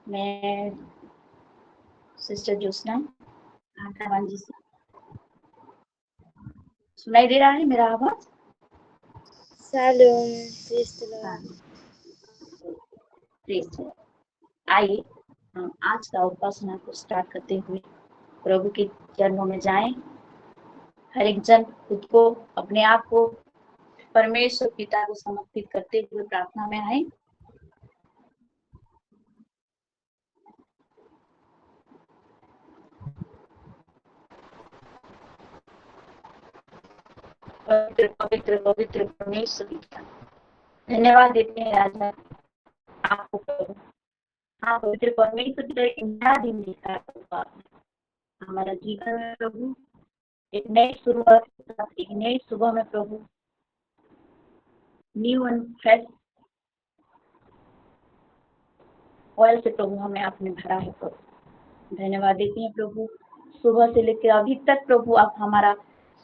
मैं सिस्टर ज्योत्सना आटावान जी से। सुनाई दे रहा है मेरा आवाज? Shalom, praise the Lord. हाँ, प्रेज द लॉर्ड। आइए हम आज का उपासना को स्टार्ट करते हुए प्रभु के चरणों में जाएं। हर एक जन खुद को, अपने आप को परमेश्वर पिता को समर्पित करते हुए प्रार्थना में आए। पवित्र पवित्र पवित्र परमेश्वर पिता, धन्यवाद देते हैं राजा आपको प्रभु। हाँ पवित्र परमेश्वर पिता, एक नया दिन दिखा है प्रभु आपने हमारा जीवन में प्रभु। एक नई शुरुआत के साथ एक नई सुबह में प्रभु, न्यू एंड फ्रेश ऑयल से प्रभु हमें आपने भरा है प्रभु। धन्यवाद देते हैं प्रभु, सुबह से लेकर अभी तक प्रभु आप हमारा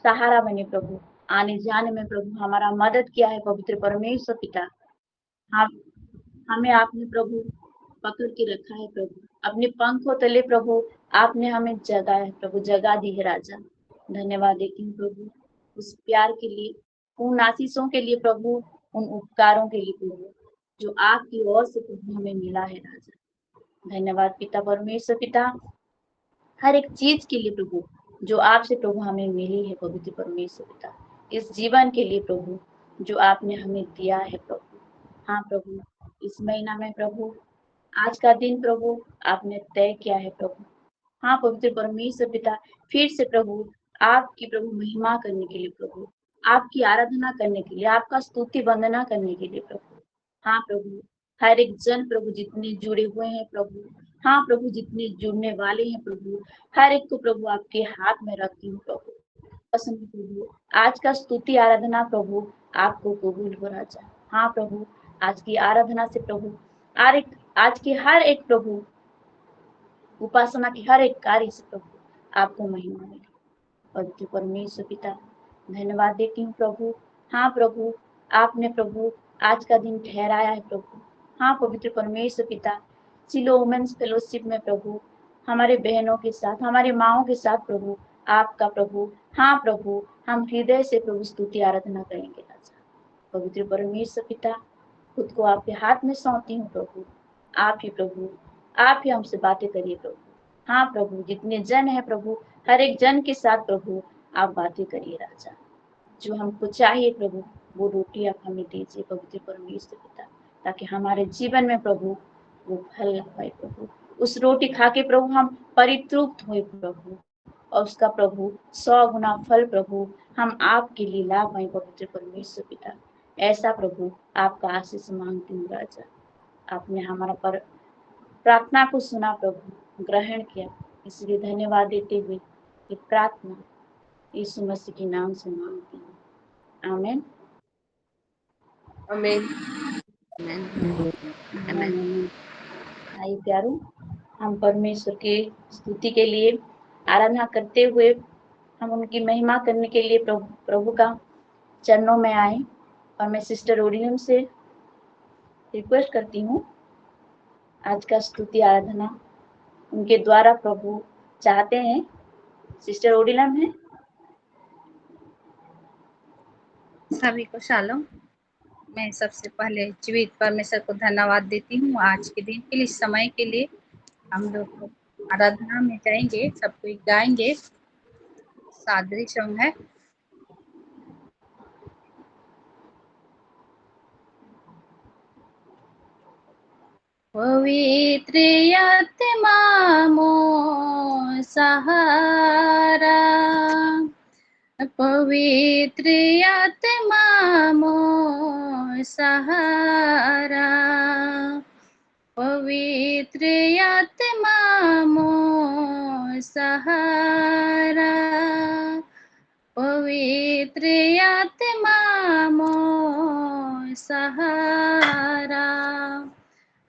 सहारा बने प्रभु। आने जाने में प्रभु हमारा मदद किया है पवित्र परमेश्वर पिता। आप हमें आपने प्रभु पकड़ के रखा है प्रभु, अपने पंखों तले प्रभु आपने हमें जगा है प्रभु, जगा दी है राजा। धन्यवाद देती हूँ प्रभु उस प्यार के लिए, उन आशीषों के लिए प्रभु, उन उपकारों के लिए प्रभु जो आपकी ओर से प्रभु हमें मिला है राजा। धन्यवाद पिता परमेश्वर पिता, हर एक चीज के लिए प्रभु जो आपसे प्रभु हमें मिली है पवित्र परमेश्वर पिता, इस जीवन के लिए प्रभु जो आपने हमें दिया है प्रभु। हाँ प्रभु, इस महीना में प्रभु आज का दिन प्रभु आपने तय किया है प्रभु। हाँ पवित्र परमेश्वर पिता, फिर से प्रभु आपकी प्रभु महिमा करने के लिए प्रभु, आपकी आराधना करने के लिए, आपका स्तुति वंदना करने के लिए प्रभु। हाँ प्रभु, हर एक जन प्रभु जितने जुड़े हुए हैं प्रभु, हाँ प्रभु जितने जुड़ने वाले हैं प्रभु, हर एक को प्रभु आपके हाथ में रखती हूँ प्रभु। पसंद प्रभु आज का स्तुति आराधना प्रभु आपको कबूल हो राजा। हाँ प्रभु, आज की आराधना से प्रभु आज की हर एक प्रभु उपासना के हर एक कार्य से प्रभु आपको महिमा मिले। पवित्र परमेश्वर पिता, धन्यवाद देती हूँ प्रभु। हाँ प्रभु, आपने प्रभु आज का दिन ठहराया है प्रभु। हाँ पवित्र परमेश्वर पिता, सिलो वुमेन्स फेलोशिप में प्रभु हमारे बहनों के साथ, हमारे माओं के साथ प्रभु आपका प्रभु, हाँ प्रभु हम हृदय से प्रभु स्तुति आराधना करेंगे राजा। पवित्र परमेश्वर पिता, खुद को आपके हाथ में सौंपती हूँ प्रभु। आप ही हमसे बातें करिए प्रभु। हाँ प्रभु, जितने जन है प्रभु, हर एक जन के साथ प्रभु आप बातें करिए राजा। जो हमको चाहिए प्रभु वो रोटी आप हमें दीजिए पवित्र परमेश्वर पिता, ताकि हमारे जीवन में प्रभु वो फल ला पाए प्रभु। उस रोटी खा के प्रभु हम परितृप्त हुए प्रभु, और उसका प्रभु 100 गुना फल प्रभु हम आपके लिए ला पाए पवित्र परमेश्वर पिता। ऐसा प्रभु आपका आशीष मांगती हूँ राजा। आपने हमारा प्रार्थना को सुना प्रभु, ग्रहण किया, इसलिए धन्यवाद देते हुए ये प्रार्थना यीशु मसीह के नाम से मांगती हूँ, आमीन। आमीन। आइए प्यारो, हम परमेश्वर की स्तुति के लिए, आराधना करते हुए हम उनकी महिमा करने के लिए प्रभु का चरणों में आए। और मैं सिस्टर ओडियम से रिक्वेस्ट करती हूँ आज का स्तुति आराधना उनके द्वारा प्रभु चाहते हैं। सिस्टर ओडिलम है। सभी को शालोम। मैं सबसे पहले जीवित परमेश्वर को धन्यवाद देती हूँ आज के दिन के लिए, समय के लिए। हम लोग आराधना में जाएंगे, सब कोई गाएंगे। सादरी सॉन्ग है। पवित्र आत्मा मोर सहारा, पवित्र आत्मा मोर सहारा, पवित्र आत्मा मोर सहारा, पवित्र आत्मा मोर सहारा।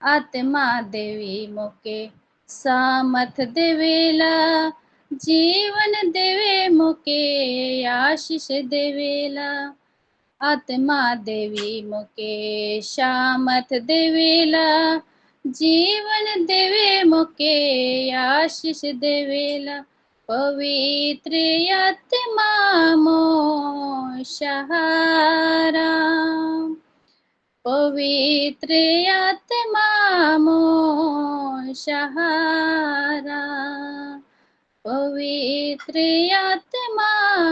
आत्मा देवी मोके सामर्थ देवेला, जीवन देवे मोके आशीष देवेला। आत्मा देवी मोके सामर्थ देवेला, जीवन देवे मोके आशीष देवेला पवित्र आत्मा मो सहारा पवित्र आत्मा मो सहारा पवित्र आत्मा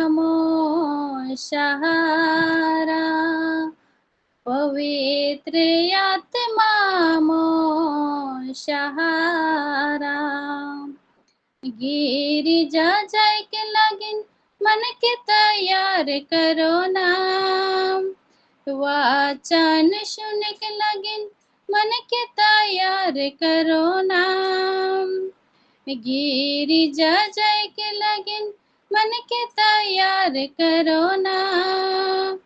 मो सहारा पवित्र आत्मा मो सहारा गिरिजा जाय के लगिन मन के तैयार करो नाम वाचन सुन के लगिन मन के तैयार करो नाम गिरिजा जाय के लगिन मन के तैयार करो नाम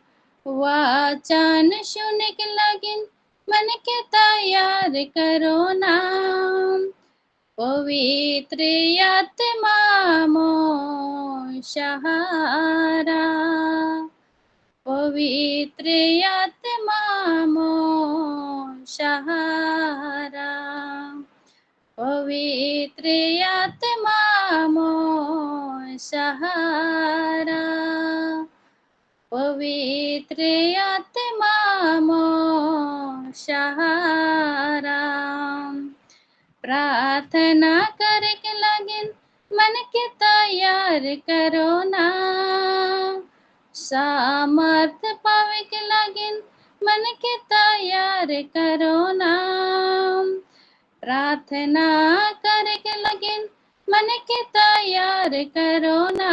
वाचन सुन के लगिन मन के तैयार करो नाम पवित्र आत्मा मो सहारा पवित्र आत्मा मो सहारा पवित्र आत्मा मो सहारा पवित्र आत्मा मो सहारा प्रार्थना करके लगिन मन के तैयार करो ना सामर्थ पावे के लगिन मन के तैयार करो ना प्रार्थना करके लगिन मन के तैयार करो ना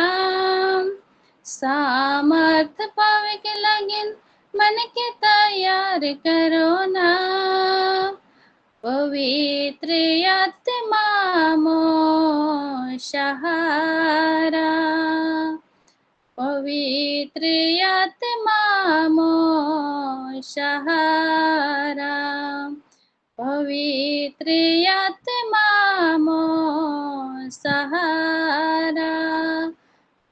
सामर्थ पावे के लगिन मन के तैयार करो ना पवित्र आत्मा मो सहारा पवित्र आत्मा मो सहारा पवित्र आत्मा मो सहारा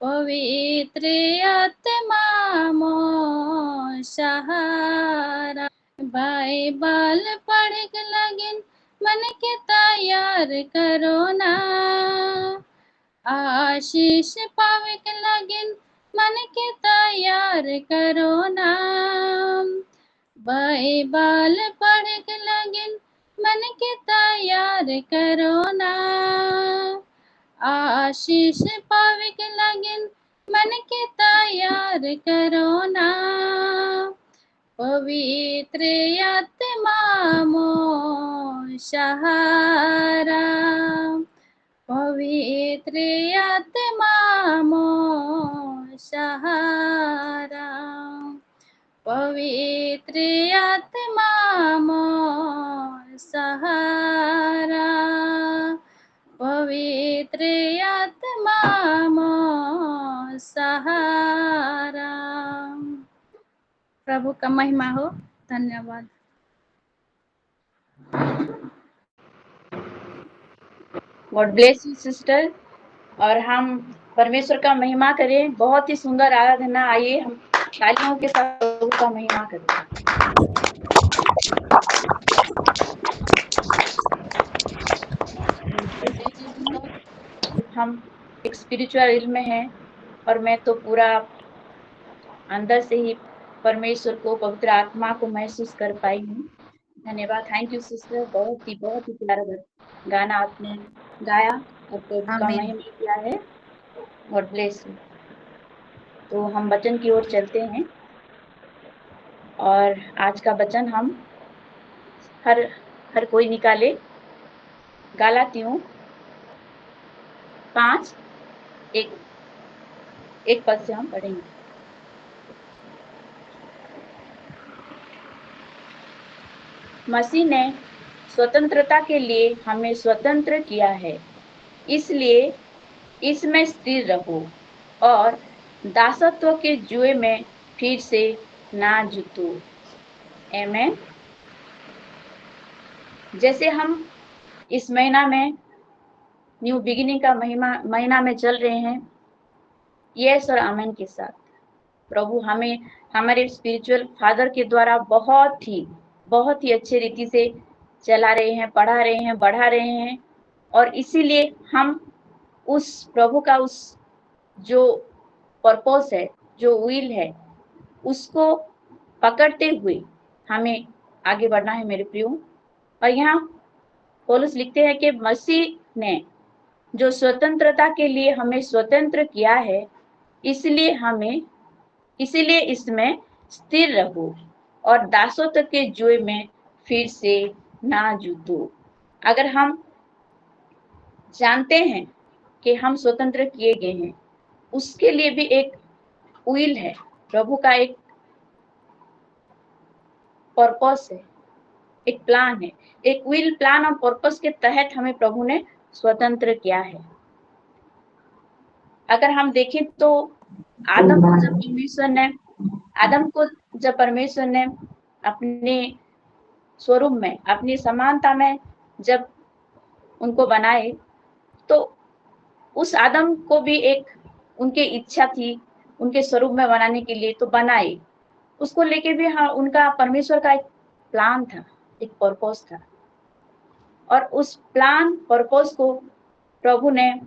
पवित्र आत्मा मो सहारा बाइबल पढ़ के लगिन मन के तैयार करो ना आशीष पावे के लगिन मन के तैयार करो ना बाइबल पढ़ के लगिन मन के तैयार करो ना आशीष पावे के लगिन मन के तैयार करो ना पवित्र आत्मा मो सहारा पवित्र आत्मा मो सहारा पवित्र आत्मा मो सहारा पवित्र आत्मा मो सहारा। प्रभु का महिमा हो। धन्यवाद। God bless you sister. और हम परमेश्वर का महिमा करें। बहुत ही सुंदर आराधना। आइए हम तालियों के साथ प्रभु का महिमा करें। हम एक स्पिरिचुअल इल्म में हैं और मैं तो पूरा अंदर से ही परमेश्वर को, पवित्र आत्मा को महसूस कर पाई हूँ। धन्यवाद। Thank you sister. बहुत ही प्यारा गाना आपने गाया और प्रभु का महिमा किया है। God bless you. तो हम वचन की ओर चलते हैं और आज का वचन हम हर कोई निकाले। गलातियों 5 एक पद से हम पढ़ेंगे। मसीह ने स्वतंत्रता के लिए हमें स्वतंत्र किया है, इसलिए इसमें स्थिर रहो और दासत्व के जुए में फिर से ना जुटो। आमीन। जैसे हम इस महीना में न्यू बिगिनिंग का महीना में चल रहे हैं, यस और आमीन के साथ प्रभु हमें हमारे स्पिरिचुअल फादर के द्वारा बहुत ही अच्छे रीति से चला रहे हैं, पढ़ा रहे हैं, बढ़ा रहे हैं। और इसीलिए हम उस प्रभु का उस जो पर्पस है, जो विल है, उसको पकड़ते हुए हमें आगे बढ़ना है मेरे प्रियो। और यहाँ पौलुस लिखते हैं कि मसीह ने जो स्वतंत्रता के लिए हमें स्वतंत्र किया है, इसीलिए इसमें स्थिर रहो और दासत्व के जुए में फिर से ना जूतो। अगर हम जानते हैं कि हम स्वतंत्र किए गए हैं, उसके लिए भी एक विल है, प्रभु का एक पर्पस है, एक प्लान है। एक विल, प्लान और पर्पस के तहत हमें प्रभु ने स्वतंत्र किया है। अगर हम देखें तो आदम को जब परमेश्वर ने अपने स्वरूप में, अपनी समानता में जब उनको बनाए, तो उस आदम को भी एक उनकी इच्छा थी उनके स्वरूप में बनाने के लिए, तो बनाए। उसको लेके भी हाँ, उनका परमेश्वर का एक प्लान था, एक पर्पस था। और उस प्लान पर्पस को प्रभु ने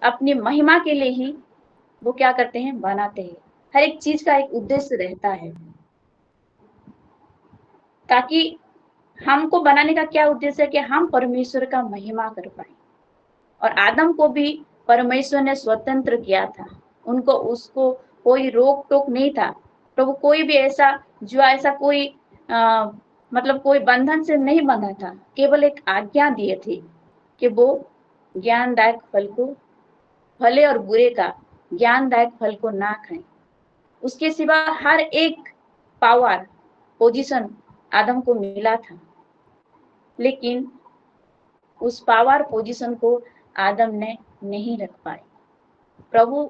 अपनी महिमा के लिए ही वो क्या करते हैं, बनाते हैं। हर एक चीज का एक उद्देश्य रहता है, ताकि हमको बनाने का क्या उद्देश्य है कि हम परमेश्वर का महिमा कर पाए। और आदम को भी परमेश्वर ने स्वतंत्र किया था, उनको उसको कोई रोक टोक नहीं था। प्रभु कोई भी ऐसा कोई मतलब कोई बंधन से नहीं बंधा था, केवल एक आज्ञा दिए थे कि वो ज्ञानदायक फल को, भले और बुरे का ज्ञानदायक फल को ना खाएं। उसके सिवा हर एक पावर, पोजीशन आदम को मिला था, लेकिन उस पावर पोजीशन को आदम ने नहीं रख पाए। प्रभु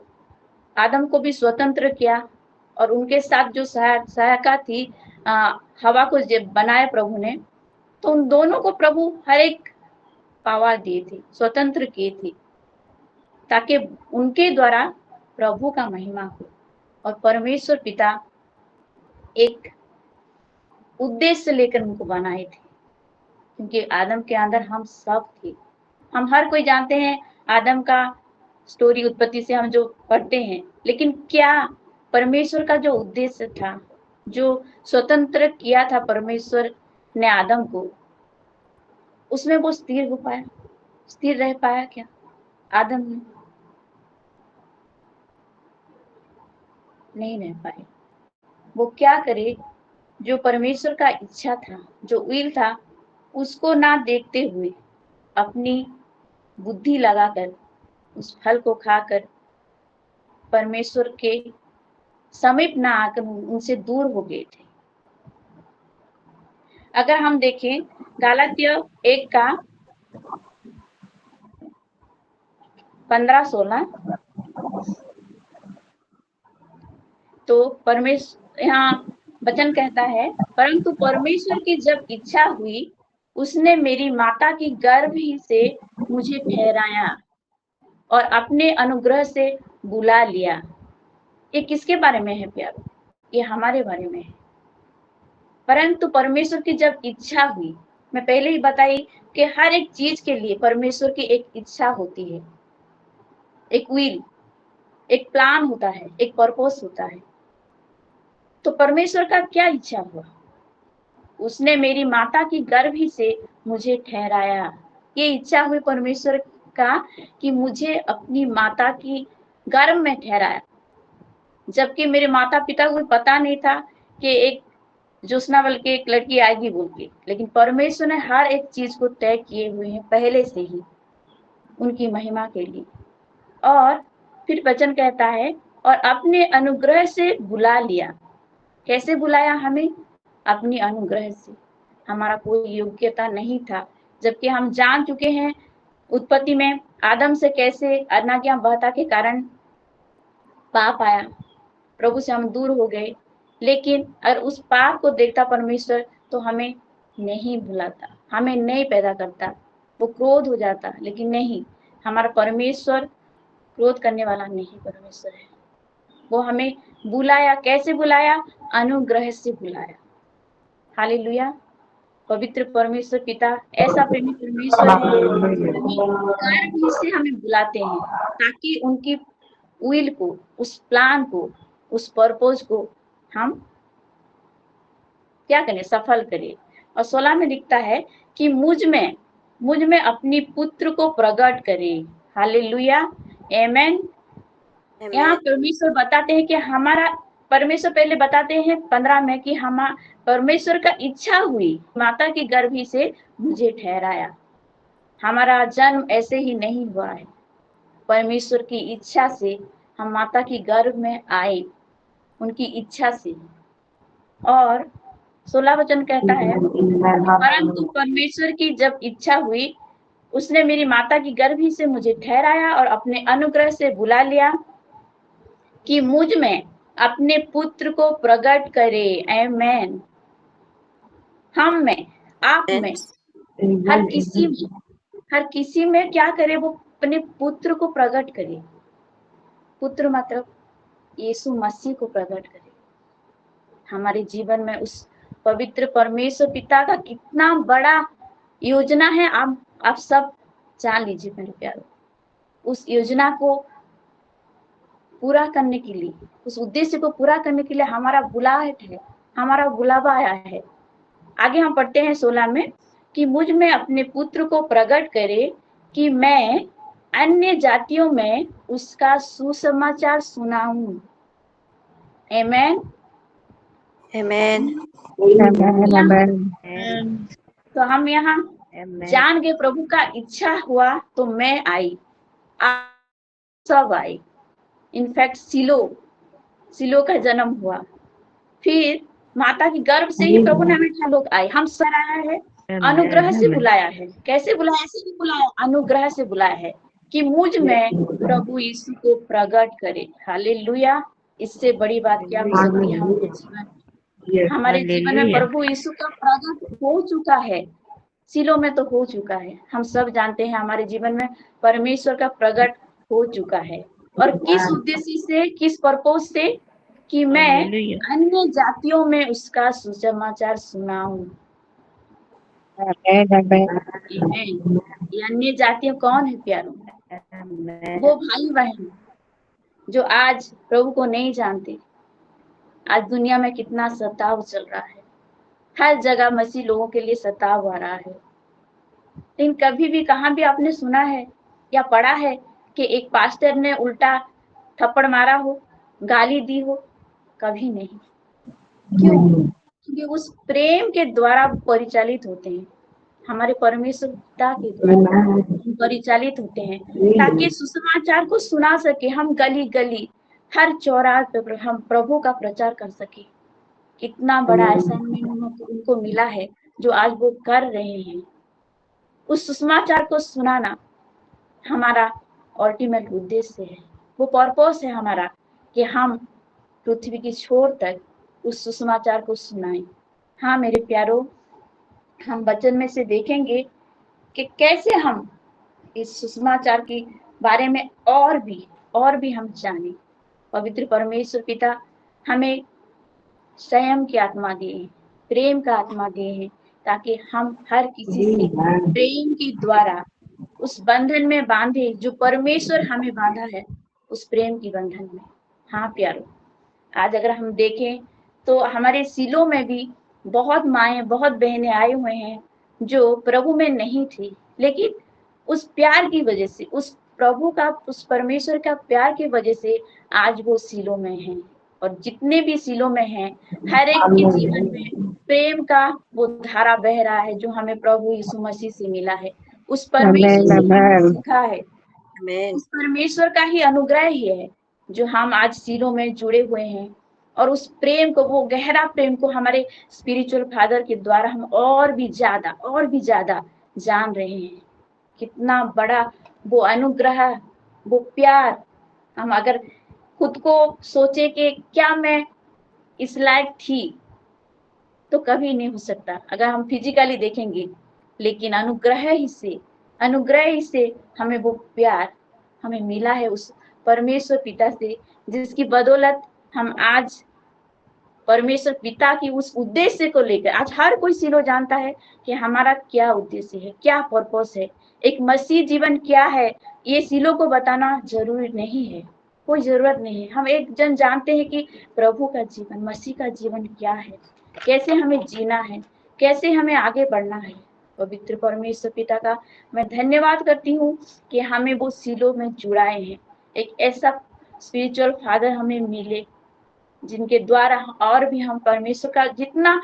आदम को भी स्वतंत्र किया, और उनके साथ जो सहायिका थी हवा को जब बनाया प्रभु ने, तो उन दोनों को प्रभु हर एक पावर दिए थे, स्वतंत्र किए थे, ताकि उनके द्वारा प्रभु का महिमा हो। और परमेश्वर पिता एक उद्देश्य लेकर उनको बनाए थे, क्योंकि आदम के अंदर हम सब थे। हम हर कोई जानते हैं आदम का स्टोरी, उत्पत्ति से हम जो पढ़ते हैं, लेकिन क्या परमेश्वर का जो उद्देश्य था, जो स्वतंत्र किया था परमेश्वर ने आदम को, उसमें वो स्थिर हो पाया, स्थिर रह पाया क्या आदम ने? नहीं रह पाए। वो क्या करे, जो परमेश्वर का इच्छा था, जो विल था, उसको ना देखते हुए अपनी बुद्धि लगाकर उस फल को खाकर परमेश्वर के समीप ना आकर उनसे दूर हो गए थे। अगर हम देखें गलातिया 1 का 15-16, तो परमेश्वर यहाँ वचन कहता है, परंतु परमेश्वर की जब इच्छा हुई, उसने मेरी माता की गर्भ ही से मुझे ठहराया और अपने अनुग्रह से बुला लिया। ये किसके बारे में है प्यारो? ये हमारे बारे में है। परंतु परमेश्वर की जब इच्छा हुई, मैं पहले ही बताई कि हर एक चीज के लिए परमेश्वर की एक इच्छा होती है, एक विल, एक प्लान होता है, एक पर्पस होता है। तो परमेश्वर का क्या इच्छा हुआ? उसने मेरी माता की गर्भ ही से मुझे ठहराया। ये इच्छा हुई परमेश्वर का कि मुझे अपनी माता की गर्भ में ठहराया, जबकि मेरे माता पिता को पता नहीं था कि एक ज्योत्सना बल के एक लड़की आएगी बोल के। लेकिन परमेश्वर ने हर एक चीज को तय किए हुए हैं पहले से ही, उनकी महिमा के लिए। और फिर वचन कहता है, और अपने अनुग्रह से बुला लिया। कैसे बुलाया हमें? अपनी अनुग्रह से। हमारा कोई योग्यता नहीं था, जबकि हम जान चुके हैं उत्पत्ति में आदम से कैसे अनाज्ञाबद्धता के कारण पाप आया, प्रभु से हम दूर हो गए। लेकिन अगर उस पाप को देखता परमेश्वर, तो हमें नहीं भुलाता, हमें नहीं पैदा करता, वो क्रोध हो जाता। लेकिन नहीं, हमारा परमेश्वर क्रोध करने वाला नहीं परमेश्वर है। वो हमें बुलाया, कैसे बुलाया? अनुग्रह से बुलाया। हालेलुया। पवित्र परमेश्वर पिता ऐसा प्रेमी परमेश्वर है कि गर्भ ही से हमें बुलाते हैं ताकि उनकी विल को, उस प्लान को, उस पर्पस को हम क्या करें, सफल करें। और 16 में लिखता है कि मुझ में अपनी पुत्र को प्रकट करे। हालेलुया, आमेन। यहाँ परमेश्वर बताते हैं कि हमारा परमेश्वर पहले बताते हैं 15 में कि हम परमेश्वर का इच्छा हुई, माता की गर्भ ही से मुझे ठहराया। हमारा जन्म ऐसे ही नहीं हुआ है, परमेश्वर की इच्छा से हम माता की गर्भ में आए, उनकी इच्छा से। और 16 वचन कहता है, परंतु परमेश्वर की जब इच्छा हुई, उसने मेरी माता की गर्भ ही से मुझे ठहराया और अपने अनुग्रह से बुला लिया कि मुझ में अपने पुत्र को प्रकट करे। आमेन। हम में, आप में, हर किसी में क्या करे, वो अपने पुत्र को प्रकट करे। पुत्र मतलब यीशु मसीह को प्रकट करे हमारे जीवन में। उस पवित्र परमेश्वर पिता का कितना बड़ा योजना है, आप सब जान लीजिए मेरे प्यारो। उस योजना को पूरा करने के लिए, उस उद्देश्य को पूरा करने के लिए हमारा बुलाहट है, हमारा बुलावा आया है। आगे हम पढ़ते हैं 16 में कि मुझ में अपने पुत्र को प्रकट करे कि मैं अन्य जातियों में उसका सुसमाचार सुनाऊं। आमेन। तो हम यहाँ जान गए प्रभु का इच्छा हुआ तो मैं आई, आप सब आई। इनफैक्ट सिलो का जन्म हुआ, फिर माता की गर्भ से ही प्रभु ने हमें लोग आए। हम सब आया है, अनुग्रह से बुलाया है। कैसे बुलाया? ऐसे ही बुलाया, अनुग्रह से बुलाया है कि मुझ में प्रभु यीशु को प्रकट करे। हालेलुया। इससे बड़ी बात क्या हो सकती है हमारे जीवन में? प्रभु यीशु का प्रकट हो चुका है, सिलो में तो हो चुका है। हम सब जानते हैं हमारे जीवन में परमेश्वर का प्रकट हो चुका है। और किस उद्देश्य से, किस पर्पस से? कि मैं अन्य जातियों में उसका सुसमाचार सुनाऊं। ये अन्य जातियां कौन है प्यारों? वो भाई बहन जो आज प्रभु को नहीं जानते। आज दुनिया में कितना सताव चल रहा है, हर जगह मसीह लोगों के लिए सताव आ रहा है। लेकिन कभी भी कहाँ भी आपने सुना है या पढ़ा है कि एक पास्टर ने उल्टा थप्पड़ मारा हो, गाली दी हो? कभी नहीं। क्यों? क्योंकि उस प्रेम के द्वारा परिचालित होते हैं, हमारे परमेश्वर पिता के द्वारा परिचालित होते हैं, ताकि सुसमाचार को सुना सके। हम गली गली, हर चौराहे पे हम प्रभु का प्रचार कर सके। कितना बड़ा असाइनमेंट उनको मिला है जो आज वो कर रहे हैं। उस सुसमाचार को सुनाना हमारा अल्टीमेट उद्देश्य है, वो पर्पस है हमारा कि हम पृथ्वी की छोर तक उस सुसमाचार को सुनाएं। हाँ मेरे प्यारो, हम वचन में से देखेंगे कि कैसे हम इस सुसमाचार के बारे में और भी हम जाने। पवित्र परमेश्वर पिता हमें संयम की आत्मा दिए हैं, प्रेम का आत्मा दिए हैं, ताकि हम हर किसी से प्रेम के द्वारा उस बंधन में बांधे जो परमेश्वर हमें बांधा है, उस प्रेम की बंधन में। हाँ प्यारो, आज अगर हम देखें तो हमारे सिलों में भी बहुत माएं, बहुत बहनें आए हुए हैं जो प्रभु में नहीं थी, लेकिन उस प्यार की वजह से, उस प्रभु का, उस परमेश्वर का प्यार की वजह से आज वो सिलों में हैं। और जितने भी सिलों में हैं, हर एक के जीवन में प्रेम का वो धारा बह रहा है जो हमें प्रभु यीशु मसीह से मिला है, उस परमेश्वर से हमें सीखा है। उस परमेश्वर का ही अनुग्रह ही है जो हम आज सिलों में जुड़े हुए हैं। और उस प्रेम को, वो गहरा प्रेम को हमारे स्पिरिचुअल फादर के द्वारा हम और भी ज्यादा जान रहे हैं। कितना बड़ा वो अनुग्रह, वो प्यार। हम अगर खुद को सोचे कि क्या मैं इस लायक थी, तो कभी नहीं हो सकता अगर हम फिजिकली देखेंगे। लेकिन अनुग्रह ही से हमें वो प्यार हमें मिला है उस परमेश्वर पिता से, जिसकी बदौलत हम आज परमेश्वर पिता की उस उद्देश्य को लेकर आज हर कोई सिलो जानता है कि हमारा क्या उद्देश्य है, क्या पर्पस है, एक मसीह जीवन क्या है। ये सिलो को बताना जरूरी नहीं है, कोई जरूरत नहीं है। हम एक जन जानते हैं कि प्रभु का जीवन, मसीह का जीवन क्या है, कैसे हमें जीना है, कैसे हमें आगे बढ़ना है। पवित्र परमेश्वर पिता का मैं धन्यवाद करती हूँ कि हमें वो सिलो में जुड़ाए हैं। एक ऐसा स्पिरिचुअल फादर हमें मिले जिनके द्वारा और भी हम परमेश्वर का जितना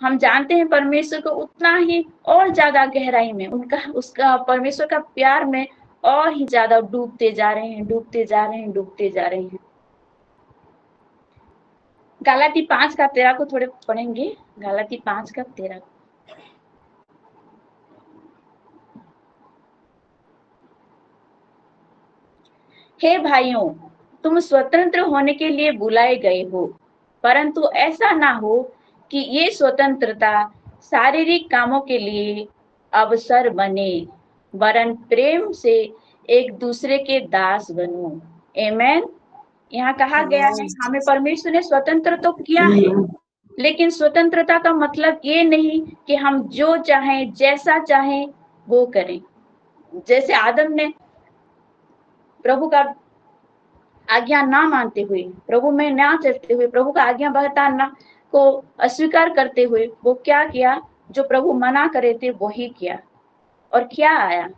हम जानते हैं परमेश्वर को उतना ही और ज्यादा गहराई में उनका उसका परमेश्वर का प्यार में और ही ज्यादा डूबते जा रहे हैं, डूबते जा रहे हैं, डूबते जा रहे हैं। गलाती 5:13 को थोड़े पढ़ेंगे। गलाती 5:13। हे भाइयों, तुम स्वतंत्र होने के लिए बुलाए गए हो, परंतु ऐसा ना हो कि ये स्वतंत्रता शारीरिक कामों के लिए अवसर बने, वरन प्रेम से एक दूसरे के दास बनो। आमेन। यहाँ कहा गया है हमें परमेश्वर ने स्वतंत्र तो किया है, लेकिन स्वतंत्रता का मतलब ये नहीं कि हम जो चाहें जैसा चाहें वो करें। जैसे आदम ने प्रभु का आज्ञा ना मानते हुए, प्रभु में ना चलते हुए, प्रभु का आज्ञा बहताना को अस्वीकार करते हुए वो क्या किया, जो प्रभु मना करे थे वही किया। और क्या आया,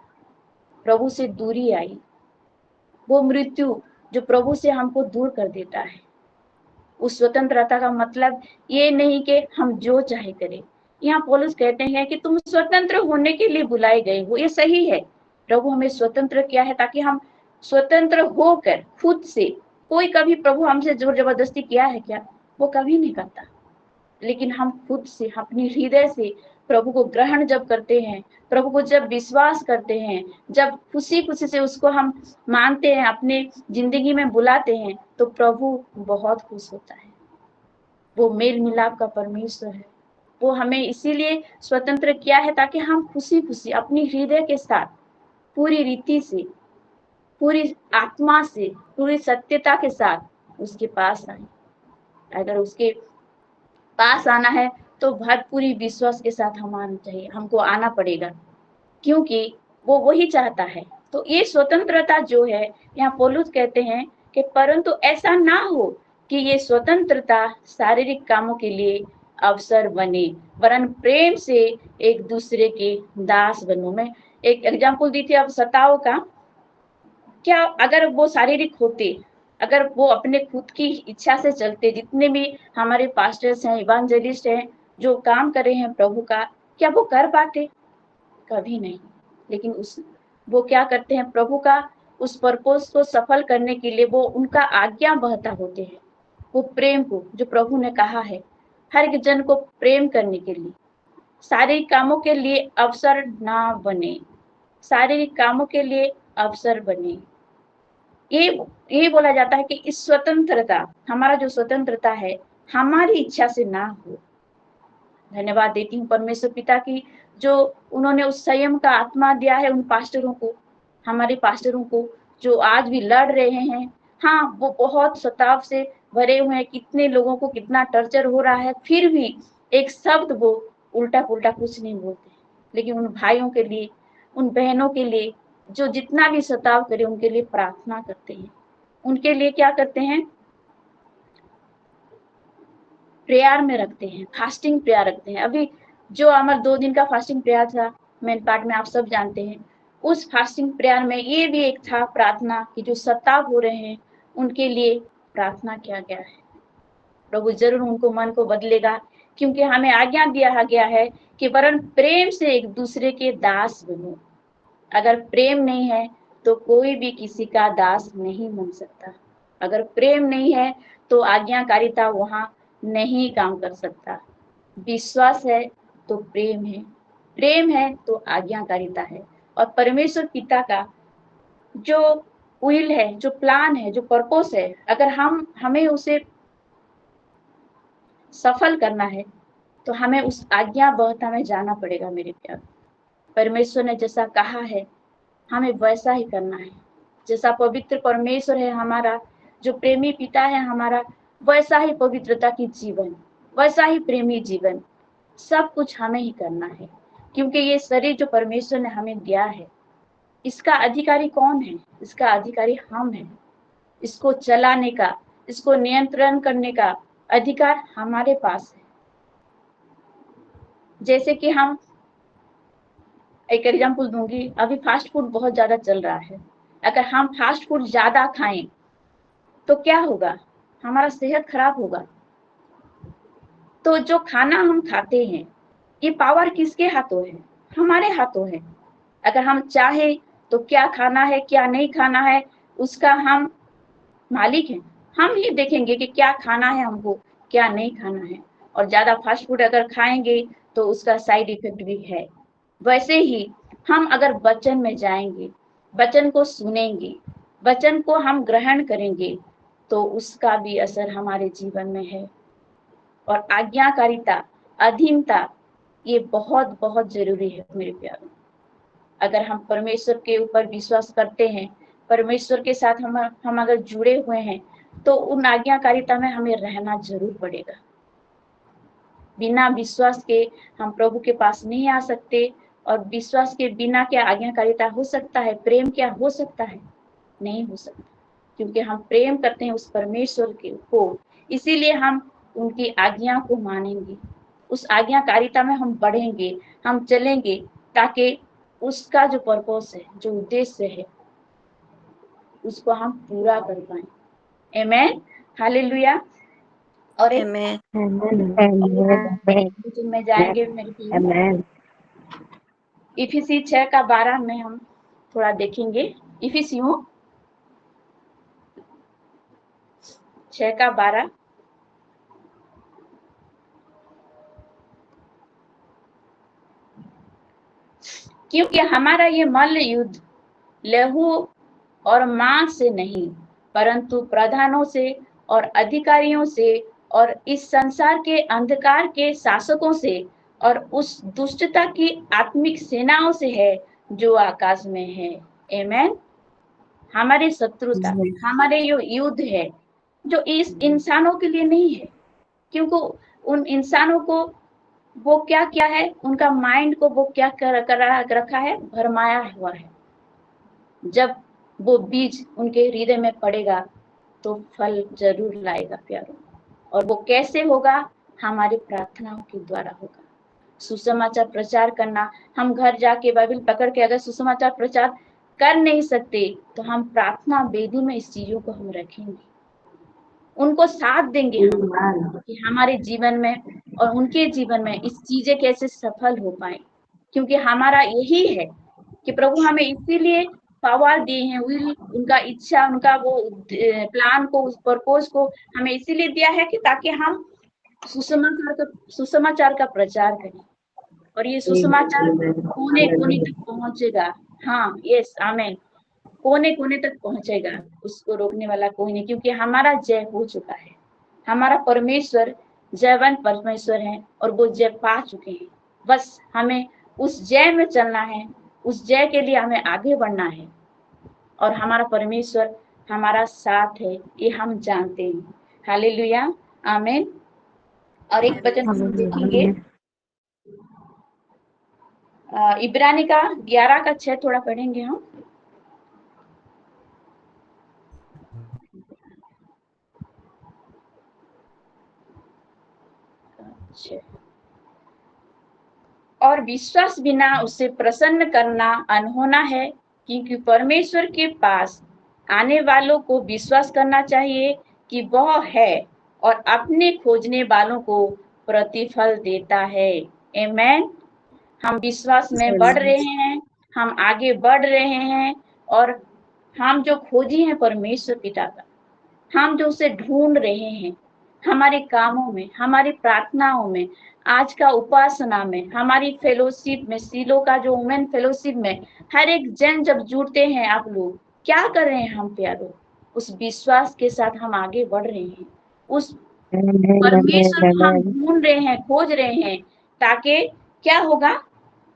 प्रभु से दूरी आई, वो मृत्यु जो प्रभु से हमको दूर कर देता है। उस स्वतंत्रता का मतलब ये नहीं कि हम जो चाहे करें। यहाँ पौलुस कहते हैं कि तुम स्वतंत्र होने के लिए बुलाए गए हो, ये सही है। प्रभु हमें स्वतंत्र किया है ताकि हम स्वतंत्र होकर खुद से, कोई कभी प्रभु हमसे जोर जबरदस्ती किया है क्या? वो कभी नहीं करता। लेकिन हम खुद से अपनी हृदय से प्रभु को ग्रहण जब करते हैं, प्रभु को जब विश्वास करते हैं, जब खुशी खुशी से उसको हम मानते हैं, अपने जिंदगी में बुलाते हैं, तो प्रभु बहुत खुश होता है। वो मेल मिलाप का परमेश्वर है। वो हमें इसीलिए स्वतंत्र किया है ताकि हम खुशी खुशी अपनी हृदय के साथ, पूरी रीति से, पूरी आत्मा से, पूरी सत्यता के साथ उसके पास आए। अगर उसके पास आना है तो भरपूरी विश्वास के साथ हम आना चाहिए, हमको आना पड़ेगा, क्योंकि वो वही चाहता है। तो ये स्वतंत्रता जो है, यहाँ पौलुस कहते हैं कि परंतु ऐसा ना हो कि ये स्वतंत्रता शारीरिक कामों के लिए अवसर बने, वरन प्रेम से एक दूसरे के दास बनो। मैं एक एग्जाम्पल दी थी अब सताओ का। क्या अगर वो शारीरिक होते, अगर वो अपने खुद की इच्छा से चलते, जितने भी हमारे पास्टर्स हैं, इवांजेलिस्ट हैं, जो काम कर रहे हैं प्रभु का, क्या वो कर पाते? कभी नहीं। लेकिन वो क्या करते हैं, प्रभु का उस पर्पस को सफल करने के लिए वो उनका आज्ञा बहता होते हैं। वो प्रेम को, जो प्रभु ने कहा है हर एक जन को प्रेम करने के लिए, शारीरिक कामों के लिए अवसर ना बने, शारीरिक कामों के लिए अवसर बने। ये बोला जाता है कि इस स्वतंत्रता, हमारा जो स्वतंत्रता है, हमारी इच्छा से ना हो। धन्यवाद देती हूँ परमेश्वर पिता की, जो उन्होंने उस संयम का आत्मा दिया है उन पास्टरों को, हमारे पास्टरों को, जो आज भी लड़ रहे हैं। हाँ, वो बहुत सताव से भरे हुए हैं, कितने लोगों को कितना टर्चर हो रहा है, फिर भी एक शब्द वो उल्टा पुल्टा कुछ नहीं बोलते। लेकिन उन भाइयों के लिए, उन बहनों के लिए जो जितना भी सताव करे, उनके लिए प्रार्थना करते हैं। उनके लिए क्या करते हैं, प्रेयर में रखते हैं, फास्टिंग प्रेयर रखते हैं। अभी जो हमारा 2 दिन का फास्टिंग प्रेयर था, मेन पार्ट में आप सब जानते हैं, उस फास्टिंग प्रेयर में ये भी एक था प्रार्थना कि जो सताव हो रहे हैं उनके लिए प्रार्थना किया गया है। प्रभु जरूर उनको मन को बदलेगा, क्योंकि हमें आज्ञा दिया गया है कि वरन प्रेम से एक दूसरे के दास बनो। अगर प्रेम नहीं है तो कोई भी किसी का दास नहीं बन सकता। अगर प्रेम नहीं है तो आज्ञाकारिता वहां नहीं काम कर सकता। विश्वास है तो प्रेम है, प्रेम है तो आज्ञाकारिता है। और परमेश्वर पिता का जो विल है, जो प्लान है, जो पर्पस है, अगर हमें उसे सफल करना है तो हमें उस आज्ञाबद्धता में जाना पड़ेगा। मेरे प्यार, परमेश्वर ने जैसा कहा है हमें वैसा ही करना है। जैसा पवित्र परमेश्वर है हमारा, जो प्रेमी पिता है हमारा, वैसा ही पवित्रता की जीवन, वैसा ही प्रेमी जीवन, सब कुछ हमें ही करना है, क्योंकि ये शरीर जो परमेश्वर ने हमें दिया है, इसका अधिकारी कौन है? इसका अधिकारी हम हैं। इसको चलाने का, इसको नियंत्रण करने का अधिकार हमारे पास है। जैसे कि हम एक एग्जांपल दूंगी, अभी फास्ट फूड बहुत ज्यादा चल रहा है। अगर हम फास्ट फूड ज्यादा खाएं तो क्या होगा? हमारा सेहत खराब होगा। तो जो खाना हम खाते हैं, ये पावर किसके हाथों है? हमारे हाथों है। अगर हम चाहे तो क्या खाना है क्या नहीं खाना है, उसका हम मालिक हैं। हम ही देखेंगे कि क्या खाना है हमको, क्या नहीं खाना है। और ज्यादा फास्ट फूड अगर खाएंगे तो उसका साइड इफेक्ट भी है। वैसे ही हम अगर वचन में जाएंगे, वचन को सुनेंगे, वचन को हम ग्रहण करेंगे, तो उसका भी असर हमारे जीवन में है। और आज्ञाकारिता, अधीनता, ये बहुत बहुत जरूरी है मेरे प्यारों। अगर हम परमेश्वर के ऊपर विश्वास करते हैं, परमेश्वर के साथ हम अगर जुड़े हुए हैं, तो उन आज्ञाकारिता में हमें रहना जरूर पड़ेगा। बिना विश्वास के हम प्रभु के पास नहीं आ सकते। और विश्वास के बिना क्या आज्ञाकारिता हो सकता है? प्रेम क्या हो सकता है? नहीं हो सकता, क्योंकि हम प्रेम करते हैं उस परमेश्वर को। इसीलिए हम उनकी आज्ञा को मानेंगे, उस आज्ञाकारिता में हम बढ़ेंगे, हम चलेंगे, ताकि उसका जो पर्पस है, जो उद्देश्य है, उसको हम पूरा कर पाए। आमेन, हालेलुया। और एक में जाएंगे मेरे प्यारे, इफिसी 6:12 में हम थोड़ा देखेंगे। इफिसियों 6:12, क्योंकि हमारा ये मल्ल युद्ध लहू और मांस से नहीं, परंतु प्रधानों से और अधिकारियों से और इस संसार के अंधकार के शासकों से और उस दुष्टता की आत्मिक सेनाओं से है जो आकाश में है। आमेन। हमारे शत्रुता, हमारे जो युद्ध है, जो इस इंसानों के लिए नहीं है, क्योंकि उन इंसानों को वो क्या किया है, उनका माइंड को वो क्या कर रखा है, भरमाया हुआ है। जब वो बीज उनके हृदय में पड़ेगा तो फल जरूर लाएगा प्यारों। और वो कैसे होगा? हमारी प्रार्थनाओं के द्वारा होगा। सुसमाचार प्रचार करना, हम घर जाके बाइबल पकड़ के अगर सुसमाचार प्रचार कर नहीं सकते, तो हम प्रार्थना वेदी में इस चीजों को हम रखेंगे, उनको साथ देंगे हम, कि हमारे जीवन में और उनके जीवन में इस चीजें कैसे सफल हो पाए। क्योंकि हमारा यही है कि प्रभु हमें इसीलिए पावर दिए हैं, विल, उनका इच्छा, उनका वो प्लान को, उस पर्पस को हमें इसीलिए दिया है कि ताकि हम सुसमाचार का प्रचार करें। और ये सुसमाचार कोने कोने तक पहुंचेगा। हाँ, यस, आमेन। कोने कोने तक पहुंचेगा, उसको रोकने वाला कोई नहीं, क्योंकि हमारा जय हो चुका है। हमारा परमेश्वर जयवंत परमेश्वर है और वो जय पा चुके हैं। बस हमें उस जय में चलना है, उस जय के लिए हमें आगे बढ़ना है। और हमारा परमेश्वर हमारा साथ है, ये हम जानते हैं। हालेलुया, आमीन। और एक वचन हम देखेंगे, इब्रानी का 11:6 थोड़ा पढ़ेंगे हम। और विश्वास बिना उसे प्रसन्न करना अनहोना है, क्योंकि परमेश्वर के पास आने वालों को विश्वास करना चाहिए कि वह है और अपने खोजने वालों को प्रतिफल देता है। आमेन। हम विश्वास में बढ़ रहे हैं, हम आगे बढ़ रहे हैं, और हम जो खोजी हैं परमेश्वर पिता का, हम जो उसे ढूंढ रहे हैं, हमारे कामों में, हमारी प्रार्थनाओं में, आज का उपासना में, हमारी फेलोशिप में, सीलो का जो वुमेन फेलोशिप में, हर एक जन जब जुड़ते हैं, आप लोग क्या कर रहे हैं? हम प्यारों, उस विश्वास के साथ हम आगे बढ़ रहे हैं, उस परमेश्वर को हम ढूंढ रहे हैं, खोज रहे हैं, ताकि क्या होगा?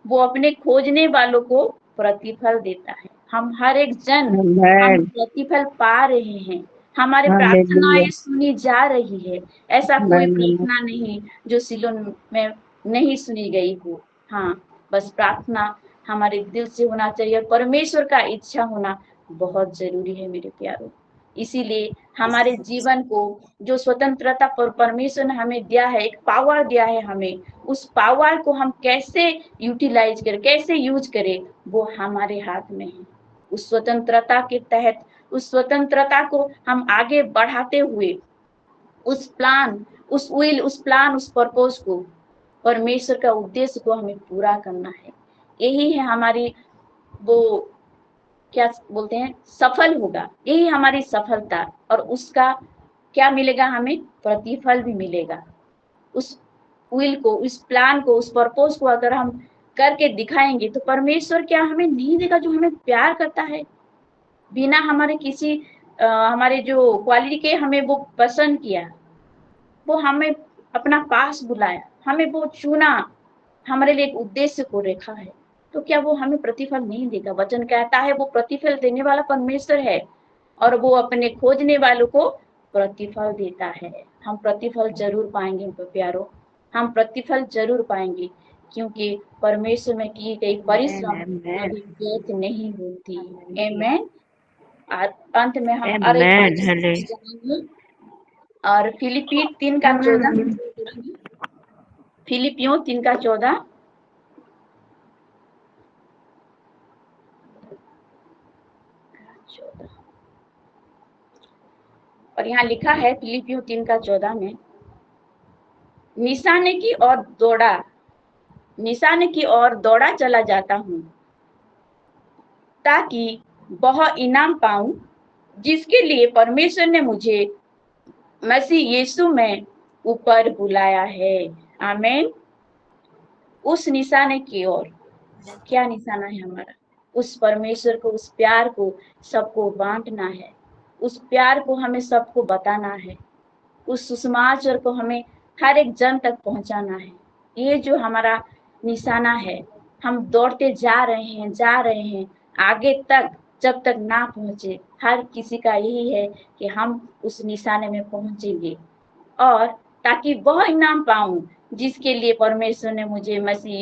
वो अपने खोजने वालों को प्रतिफल देता है। हम हर एक जन, हम प्रतिफल पा रहे हैं, हमारे हालेलुया। प्रार्थनाएं सुनी जा रही है। ऐसा कोई प्रार्थना नहीं जो सिलोन में नहीं सुनी गई हो। हाँ, बस प्रार्थना हमारे दिल से होना चाहिए। परमेश्वर का इच्छा होना बहुत जरूरी है मेरे प्यारों। इसीलिए हमारे जीवन को जो स्वतंत्रता पर परमेश्वर ने हमें दिया है, एक पावर दिया है हमें, उस पावर को हम कैसे यूटिलाइज करें, कैसे यूज करें, वो हमारे हाथ में है। उस स्वतंत्रता के तहत, उस स्वतंत्रता को हम आगे बढ़ाते हुए उस प्लान, उस विल, उस प्लान, उस पर्पस को, परमेश्वर का उद्देश्य को हमें पूरा करना है। यही है हमारी वो क्या बोलते हैं, सफल होगा। यही हमारी सफलता, और उसका क्या मिलेगा, हमें प्रतिफल भी मिलेगा। उस विल को, उस प्लान को, उस पर्पस को अगर हम करके दिखाएंगे तो परमेश्वर क्या हमें नहीं देगा? जो हमें प्यार करता है, बिना हमारे किसी हमारे जो क्वालिटी के हमें वो पसंद किया, वो हमें अपना पास बुलाया, हमें वो चुना, हमारे लिए एक उद्देश्य को रखा है, तो क्या वो हमें प्रतिफल नहीं देगा? वचन कहता है वो प्रतिफल देने वाला परमेश्वर है, और वो अपने खोजने वालों को प्रतिफल देता है। हम प्रतिफल जरूर पाएंगे प्यारों, हम प्रतिफल जरूर पाएंगे, क्योंकि परमेश्वर में की गई परिश्रम कभी व्यर्थ नहीं होती। आमीन। अंत में हम और एक बार जानेंगे, और फिलिपी 3:14, फिलिपियों 3:14। और यहाँ लिखा है फिलिपियों 3:14 में, निशाने की ओर दौड़ा, निशाने की ओर दौड़ा चला जाता हूँ, ताकि वह इनाम पाऊं जिसके लिए परमेश्वर ने मुझे मसीह यीशु में ऊपर बुलाया है। आमीन। उस निशाने की ओर, क्या निशाना है हमारा? उस परमेश्वर को, उस प्यार को सबको बांटना है, उस प्यार को हमें सबको बताना है, उस सुसमाचार को हमें हर एक जन तक पहुंचाना है। ये जो हमारा निशाना है, हम दौड़ते जा रहे हैं आगे तक, जब तक ना पहुंचे। हर किसी का यही है कि हम उस निशाने में पहुंचेंगे, और ताकि वह इनाम पाऊं जिसके लिए परमेश्वर ने मुझे मसीह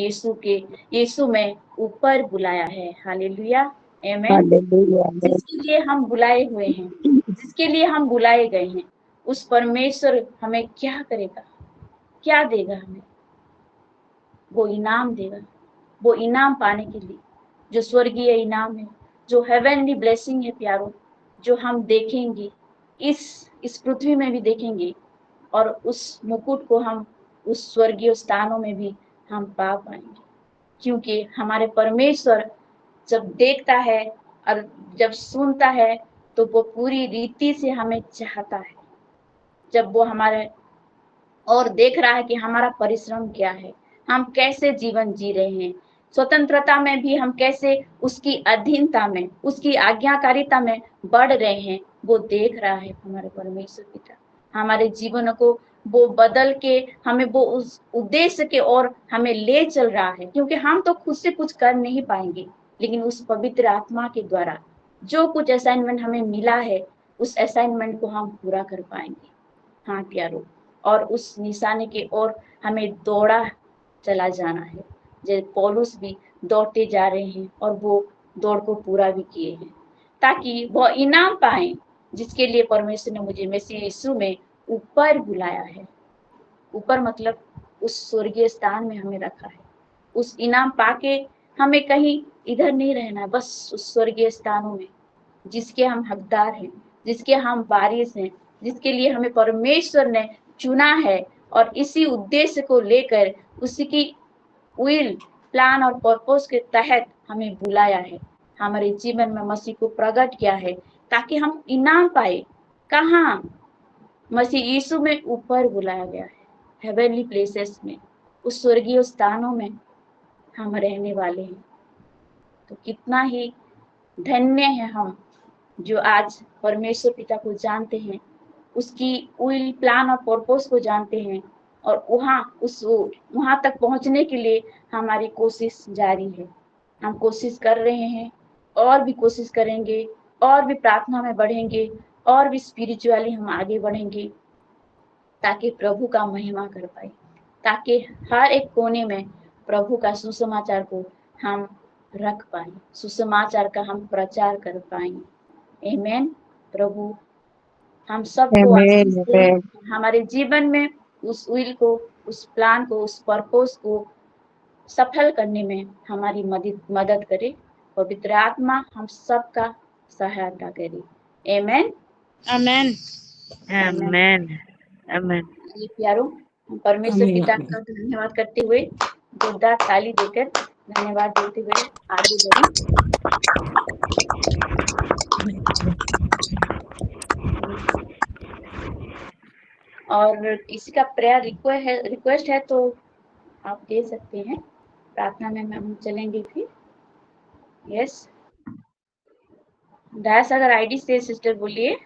यीशु में ऊपर बुलाया है। हालेलुया। आमीन। जिसके लिए हम बुलाए हुए हैं, जिसके लिए हम बुलाए गए हैं, उस परमेश्वर हमें क्या करेगा, क्या देगा? हमें वो इनाम देगा। वो इनाम पाने के लिए, जो स्वर्गीय इनाम है, जो हेवनली ब्लेसिंग है प्यारों, जो हम देखेंगे, इस पृथ्वी में भी देखेंगे, और उस मुकुट को हम उस स्वर्गीय स्थानों में भी हम पा पाएंगे। क्योंकि हमारे परमेश्वर जब देखता है और जब सुनता है, तो वो पूरी रीति से हमें चाहता है। जब वो हमारे और देख रहा है कि हमारा परिश्रम क्या है, हम कैसे जीवन जी रहे हैं, स्वतंत्रता में भी हम कैसे उसकी अधीनता में, उसकी आज्ञाकारिता में बढ़ रहे हैं, वो देख रहा है हमारे परमेश्वर पिता। हमारे जीवन को वो बदल के हमें वो उस उद्देश्य के ओर हमें ले चल रहा है, क्योंकि हम तो खुद से कुछ कर नहीं पाएंगे, लेकिन उस पवित्र आत्मा के द्वारा जो कुछ असाइनमेंट हमें मिला है, उस असाइनमेंट को हम पूरा कर पाएंगे। हाँ प्यारो, और उस निशाने की ओर हमें दौड़ा चला जाना है। जैसे पौलुस भी दौड़ते जा रहे हैं, और वो दौड़ को पूरा भी किए हैं, ताकि वह इनाम पाए जिसके लिए परमेश्वर ने मुझे मसीह यीशु में ऊपर बुलाया है। ऊपर मतलब उस स्वर्गीय स्थान में हमें रखा है। उस इनाम पाके हमें कहीं इधर नहीं रहना है, बस उस स्वर्गीय स्थानों में, जिसके हम हकदार हैं, जिसके हम वारिस हैं, जिसके लिए हमें परमेश्वर ने चुना है, और इसी उद्देश्य को लेकर उसी की विल, प्लान और पर्पस के तहत हमें बुलाया है, हमारे जीवन में मसीह को प्रकट किया है, ताकि हम इनाम पाए। कहाँ? मसीह यीशु में ऊपर बुलाया गया है, हेवनली प्लेसेस में, उस स्वर्गीय स्थानों में हम रहने वाले हैं। तो कितना ही धन्य है हम जो आज परमेश्वर पिता को जानते हैं, उसकी विल, प्लान और पर्पस को जानते हैं, और वहां तक पहुंचने के लिए हमारी कोशिश जारी है। हम कोशिश कर रहे हैं, और भी कोशिश करेंगे, और भी प्रार्थना में बढ़ेंगे, और भी स्पिरिचुअली हम आगे बढ़ेंगे, ताकि प्रभु का महिमा कर पाए, ताकि हर एक कोने में प्रभु का सुसमाचार को हम रख पाए, सुसमाचार का हम प्रचार कर पाए। आमीन। प्रभु हम सबको Amen. आशीष दे, Amen. हमारे जीवन में उस विल को, उस प्लान को, उस पर्पस को सफल करने में हमारी मदद करे। पवित्र आत्मा हम सबका सहायता करे। आमीन। आमेन। आमीन। Amen. Amen. ये प्यारो, हम परमेश्वर Amen. पिता का धन्यवाद करते हुए, जोरदार ताली देकर धन्यवाद देते हुए आगे बढ़े। और किसी का प्रेयर रिक्वेस्ट है तो आप दे सकते हैं। प्रार्थना में हम चलेंगे फिर। यस, दास अगर आईडी से सिस्टर बोलिए।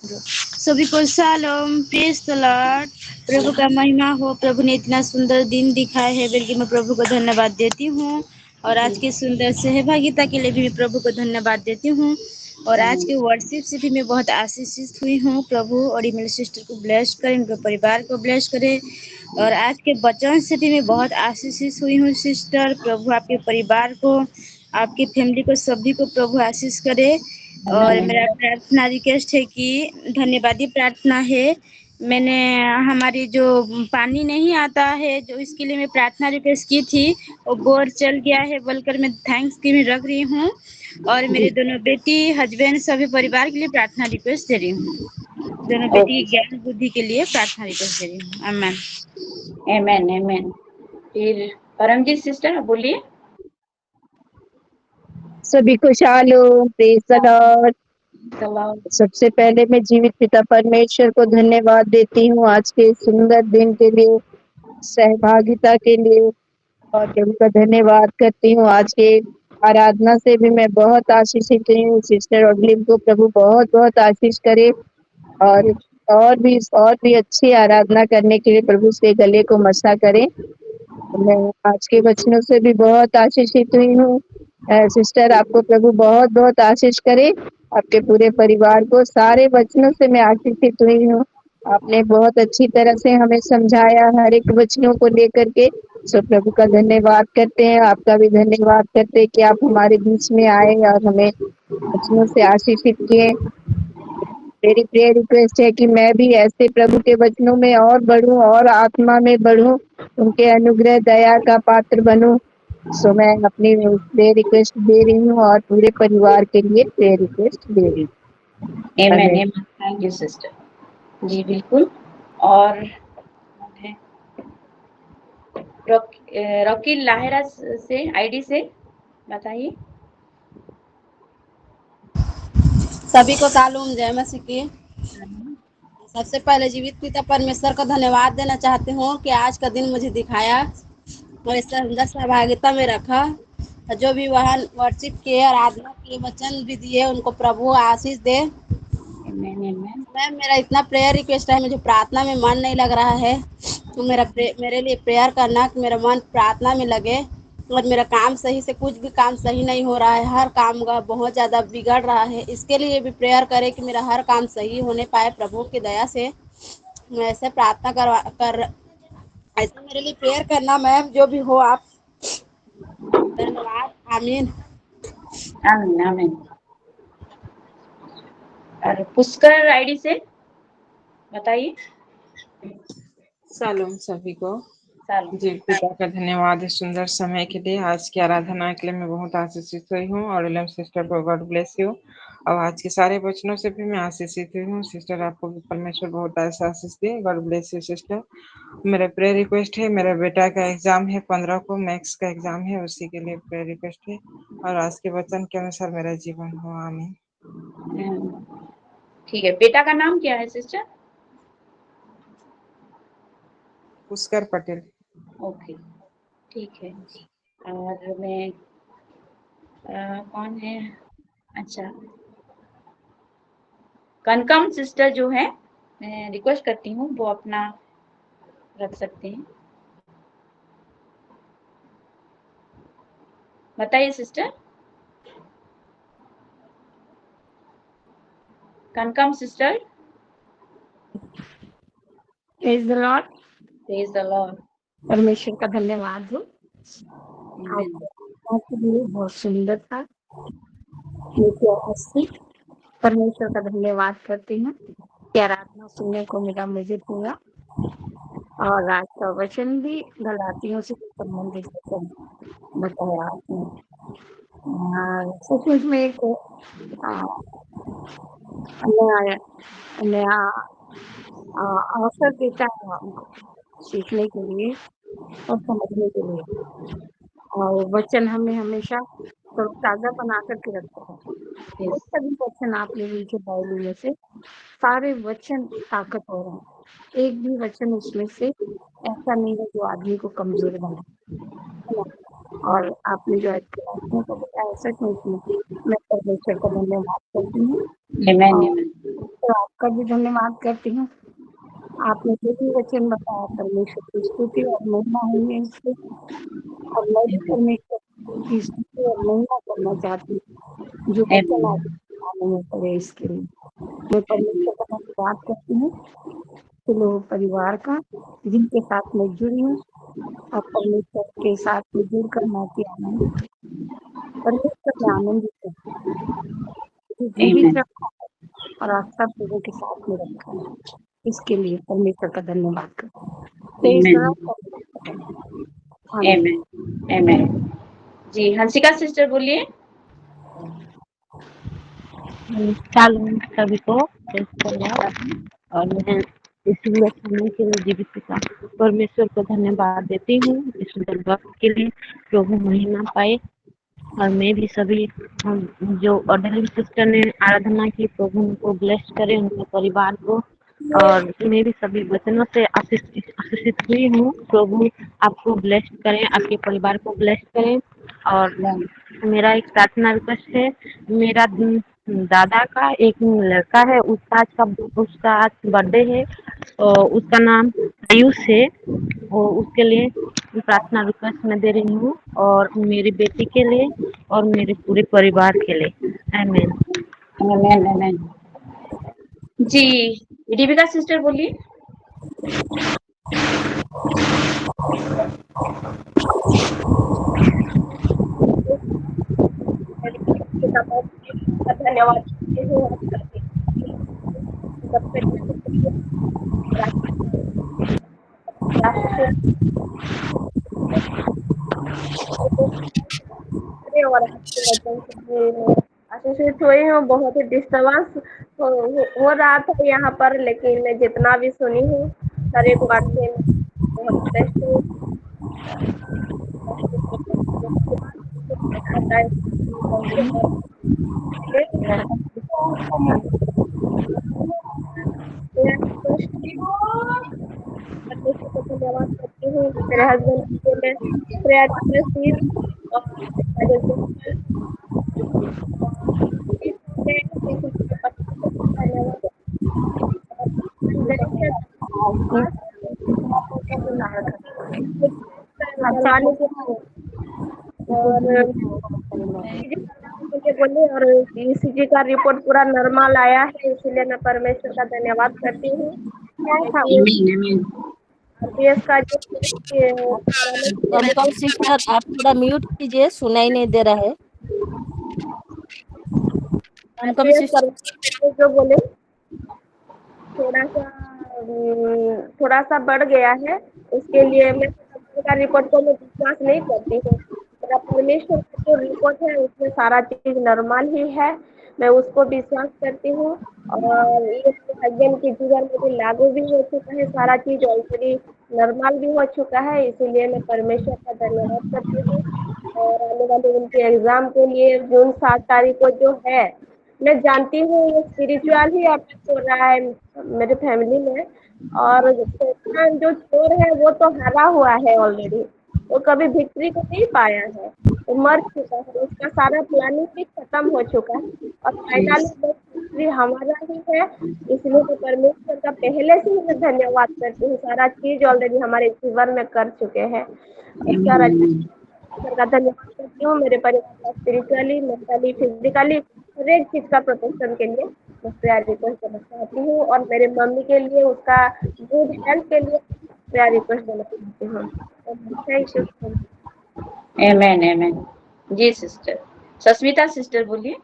सभी को शालोम, प्रेज द लॉर्ड। प्रभु का महिमा हो। प्रभु ने इतना सुंदर दिन दिखाया है, बल्कि मैं प्रभु को धन्यवाद देती हूँ। और आज की सुंदर सहभागिता के लिए भी मैं प्रभु को धन्यवाद देती हूँ। और आज के वर्शिप से भी मैं बहुत आशीषित हुई हूँ। प्रभु और ये मेरे सिस्टर को ब्लेस करें, उनके परिवार को ब्लेस करें। और आज के वचन से भी मैं बहुत आशीषित हुई हूँ सिस्टर। प्रभु आपके परिवार को, आपकी फैमिली को, सभी को प्रभु आशीष करे। और मेरा प्रार्थना रिक्वेस्ट है कि धन्यवादी प्रार्थना है। मैंने हमारी जो पानी नहीं आता है, जो इसके लिए मैं प्रार्थना रिक्वेस्ट की थी, वो बोर चल गया है बोलकर मैं थैंक्स गिविंग रख रही हूँ। और मेरे दोनों बेटी, हस्बैंड, सभी परिवार के लिए प्रार्थना रिक्वेस्ट दे रही हूँ। दोनों बेटी की ज्ञान बुद्धि के लिए प्रार्थना रिक्वेस्ट दे रही हूँ। आमीन। आमीन। आमीन। फिर परमजीत सिस्टर बोलिए। सभी को शालोम, प्रेज द लॉर्ड। सलाम। सबसे पहले मैं जीवित पिता परमेश्वर को धन्यवाद देती हूँ आज के सुंदर दिन के लिए, सहभागिता के लिए। और प्रभु का धन्यवाद करती हूँ। आज के आराधना से भी मैं बहुत आशीषित हुई हूँ। सिस्टर ऑडलिन को प्रभु बहुत बहुत आशीष करे। और और भी अच्छी आराधना करने के लिए प्रभु से गले को मसा करे। मैं आज के वचनों से भी बहुत आशीषित हुई हूँ। सिस्टर, आपको प्रभु बहुत बहुत आशीष करे, आपके पूरे परिवार को। सारे वचनों से मैं आशीषित हुई हूँ। आपने बहुत अच्छी तरह से हमें समझाया हर एक वचनों को लेकर के। सो प्रभु का धन्यवाद करते हैं, आपका भी धन्यवाद करते हैं कि आप हमारे बीच में आए और हमें वचनों से आशीषित किए। मेरी प्रेयर रिक्वेस्ट है कि मैं भी ऐसे प्रभु के वचनों में और बढ़ूं और आत्मा में बढ़ूं, उनके अनुग्रह दया का पात्र बनूं। सो मैं अपनी प्रेयर रिक्वेस्ट दे रही हूँ और पूरे परिवार के लिए प्रेयर रिक्वेस्ट दे रही हूँ। आमीन। आमीन। आमीन। Thank you sister. जी बिल्कुल। और रॉकी लाहेरा से आईडी से बताइए। सभी को शालोम, जय मसीह की। सबसे पहले जीवित पिता परमेश्वर का धन्यवाद देना चाहती हूँ कि आज का दिन मुझे दिखाया और इस अंदर सहभागिता में रखा। जो भी वहाँ वर्शिप किए, आराधना किए, वचन भी दिए, उनको प्रभु आशीष दे। आमीन। आमीन। मैम, मेरा इतना प्रेयर रिक्वेस्ट है, मुझे प्रार्थना में मन नहीं लग रहा है, तो मेरे लिए प्रेयर करना कि मेरा मन प्रार्थना में लगे। और मेरा काम सही से, कुछ भी काम सही नहीं हो रहा है, हर काम का बहुत ज़्यादा बिगड़ रहा है। इसके लिए भी प्रेयर करें कि मेरा हर काम सही होने पाए प्रभु की दया से। मैं ऐसे प्रार्थना ऐसे मेरे लिए प्रेयर करना मैम, जो भी हो आप। धन्यवाद। आमीन। आमीन। आमीन। और पुष्कर आईडी से बताइए। शालोम सभी को। सालों। जी, पिता का धन्यवाद इस सुंदर समय के लिए। आज की आराधना के लिए मैं बहुत आशीषित हुई हूँ और इलम सिस्टर को गॉड ब्लेस यू। और आज के सारे वचनों से भी मैं आशीषित हुई हूँ। सिस्टर, आपको भी परमेश्वर बहुत ऐसा आशीष दे। God bless you sister. मेरा प्रेयर रिक्वेस्ट है, मेरे बेटा का एग्जाम है 15 को, मैथ्स का एग्जाम है, उसी के लिए प्रेयर रिक्वेस्ट है। और आज के वचन के अनुसार मेरा जीवन हो। आमीन। ठीक है, बेटा का नाम क्या है सिस्टर? पुष्कर पटेल। ओके, ठीक है। और मैं कौन है? अच्छा, कनकम सिस्टर जो है, मैं रिक्वेस्ट करती हूँ वो अपना रख सकते हैं। बताइए सिस्टर। कनकम sister, praise the lord. Praise the lord. परमेश्वर का धन्यवाद हो। आज के लिए बहुत सुंदर था। परमेश्वर का धन्यवाद करती हूँ कि आराधना सुनने को मिला मुझे पूरा, और आज का वचन भी गलातियों से संबंधित बताया आपने। सचमुच में एक नया अवसर देता है हमको सीखने के लिए और समझने के लिए, और वचन हमें हमेशा ताज़ा बना करके रखता है। और सभी वचन आपने नीचे बाइबल में से सारे वचन ताकतवर हैं। एक भी वचन उसमें से ऐसा नहीं है जो आदमी को कमजोर बना। और आपने जो आत्मा को बताया सच में मैं परमेश्वर का धन्यवाद करती हूँ। तो आपका भी धन्यवाद करती हूँ। आपने जो भी वचन बताया परमेश्वर की स्तुति और महिमा हुई है इससे, और मैं भी परमेश्वर की स्तुति और महिमा करना चाहती हूँ जो वचन आने में पड़े। इसके लिए मैं परमेश्वर का धन्यवाद करती हूँ लोग परिवार का जिनके साथ मैं जुड़ी हूँ, और परमेश्वर के साथ में जुड़कर मैं की आनंद परमेश्वर में आनंदित हूँ। जीवित रखा है और आप सब लोगों के साथ में रखा है, इसके लिए परमेश्वर का धन्यवाद आमेन। जी हंसिका सिस्टर बोलिए। शालोम सभी को, और मैं इस सुंदर समय के लिए जीवित पिता परमेश्वर को धन्यवाद देती हूँ इस सुंदर वक्त के लिए। प्रभु महिमा पाए, और मैं भी सभी जो ऑर्डिनरी सिस्टर ने आराधना की, प्रभु उनको ब्लेस करे, उनके परिवार को, और मैं भी सभी वचनों से आशीषित हुई हूँ। प्रभु आपको ब्लेस करें, आपके परिवार को ब्लेस करें। और मेरा एक प्रार्थना रिक्वेस्ट है, मेरा दादा का एक लड़का है, उसका आज बर्थडे है, और उसका नाम आयुष है, और उसके लिए प्रार्थना रिक्वेस्ट मैं दे रही हूँ, और मेरी बेटी के लिए और मेरे पूरे परिवार के लिए। आमीन। आमेन आमेन। जी दीपिका सिस्टर बोलिए। धन्यवाद आशीषित हुई हूँ। बहुत ही डिस्टर्बेंस हो रहा था यहाँ पर, लेकिन मैं जितना भी सुनी हूँ हर एक बात से बहुत बेस्ट हूँ। धन्यवाद करती हूँ मेरे हस्बैंड के लिए प्रेयर बोले, और ईसीजी का रिपोर्ट पूरा नॉर्मल आया है, इसलिए मैं परमेश्वर का धन्यवाद करती हूँ। आरपीएस का कम सिस्टर आप थोड़ा म्यूट कीजिए, सुनाई नहीं दे रहा है। कम सिस्टर जो बोले थोड़ा सा बढ़ गया है, उसके लिए मैं का रिपोर्ट को मैं विश्वास नहीं करती हूँ। मेरा परमेश्वर का जो रिपोर्ट है उसमें सारा चीज नॉर्मल ही है, मैं उसको विश्वास करती हूँ। और ये हस्बैंड के जीवन में भी लागू भी हो चुका है, सारा चीज ऑलरेडी नॉर्मल भी हो चुका है, इसीलिए मैं परमेश्वर का धन्यवाद करती हूँ। और आने वाले उनके एग्जाम के लिए जून 7 तारीख को जो है, मैं जानती हूँ ये स्पिरिचुअल ही अटैक हो रहा है मेरे फैमिली में, और जो चोर है वो तो हारा हुआ है ऑलरेडी, वो कभी विक्ट्री को नहीं पाया है, वो मर चुका है, उसका सारा प्लानिंग भी खत्म हो चुका है, और फाइनली विक्ट्री हमारा ही है। इसलिए मैं परमेश्वर का पहले से ही मैं धन्यवाद करती हूँ, सारा चीज ऑलरेडी हमारे जीवन में कर चुके हैं, और सारा का धन्यवाद करती हूँ। मेरे परिवार का स्पिरिचुअली, मेंटली, फिजिकली हर एक चीज का प्रोटेक्शन के लिए मैं प्रेयर रिक्वेस्ट देना चाहती हूँ और मेरे मम्मी के लिए उसका गुड हेल्थ के लिए प्रेयर रिक्वेस्ट देना चाहती हूँ। Thank you. Amen amen. जी सिस्टर। सस्मिता सिस्टर बोलिए।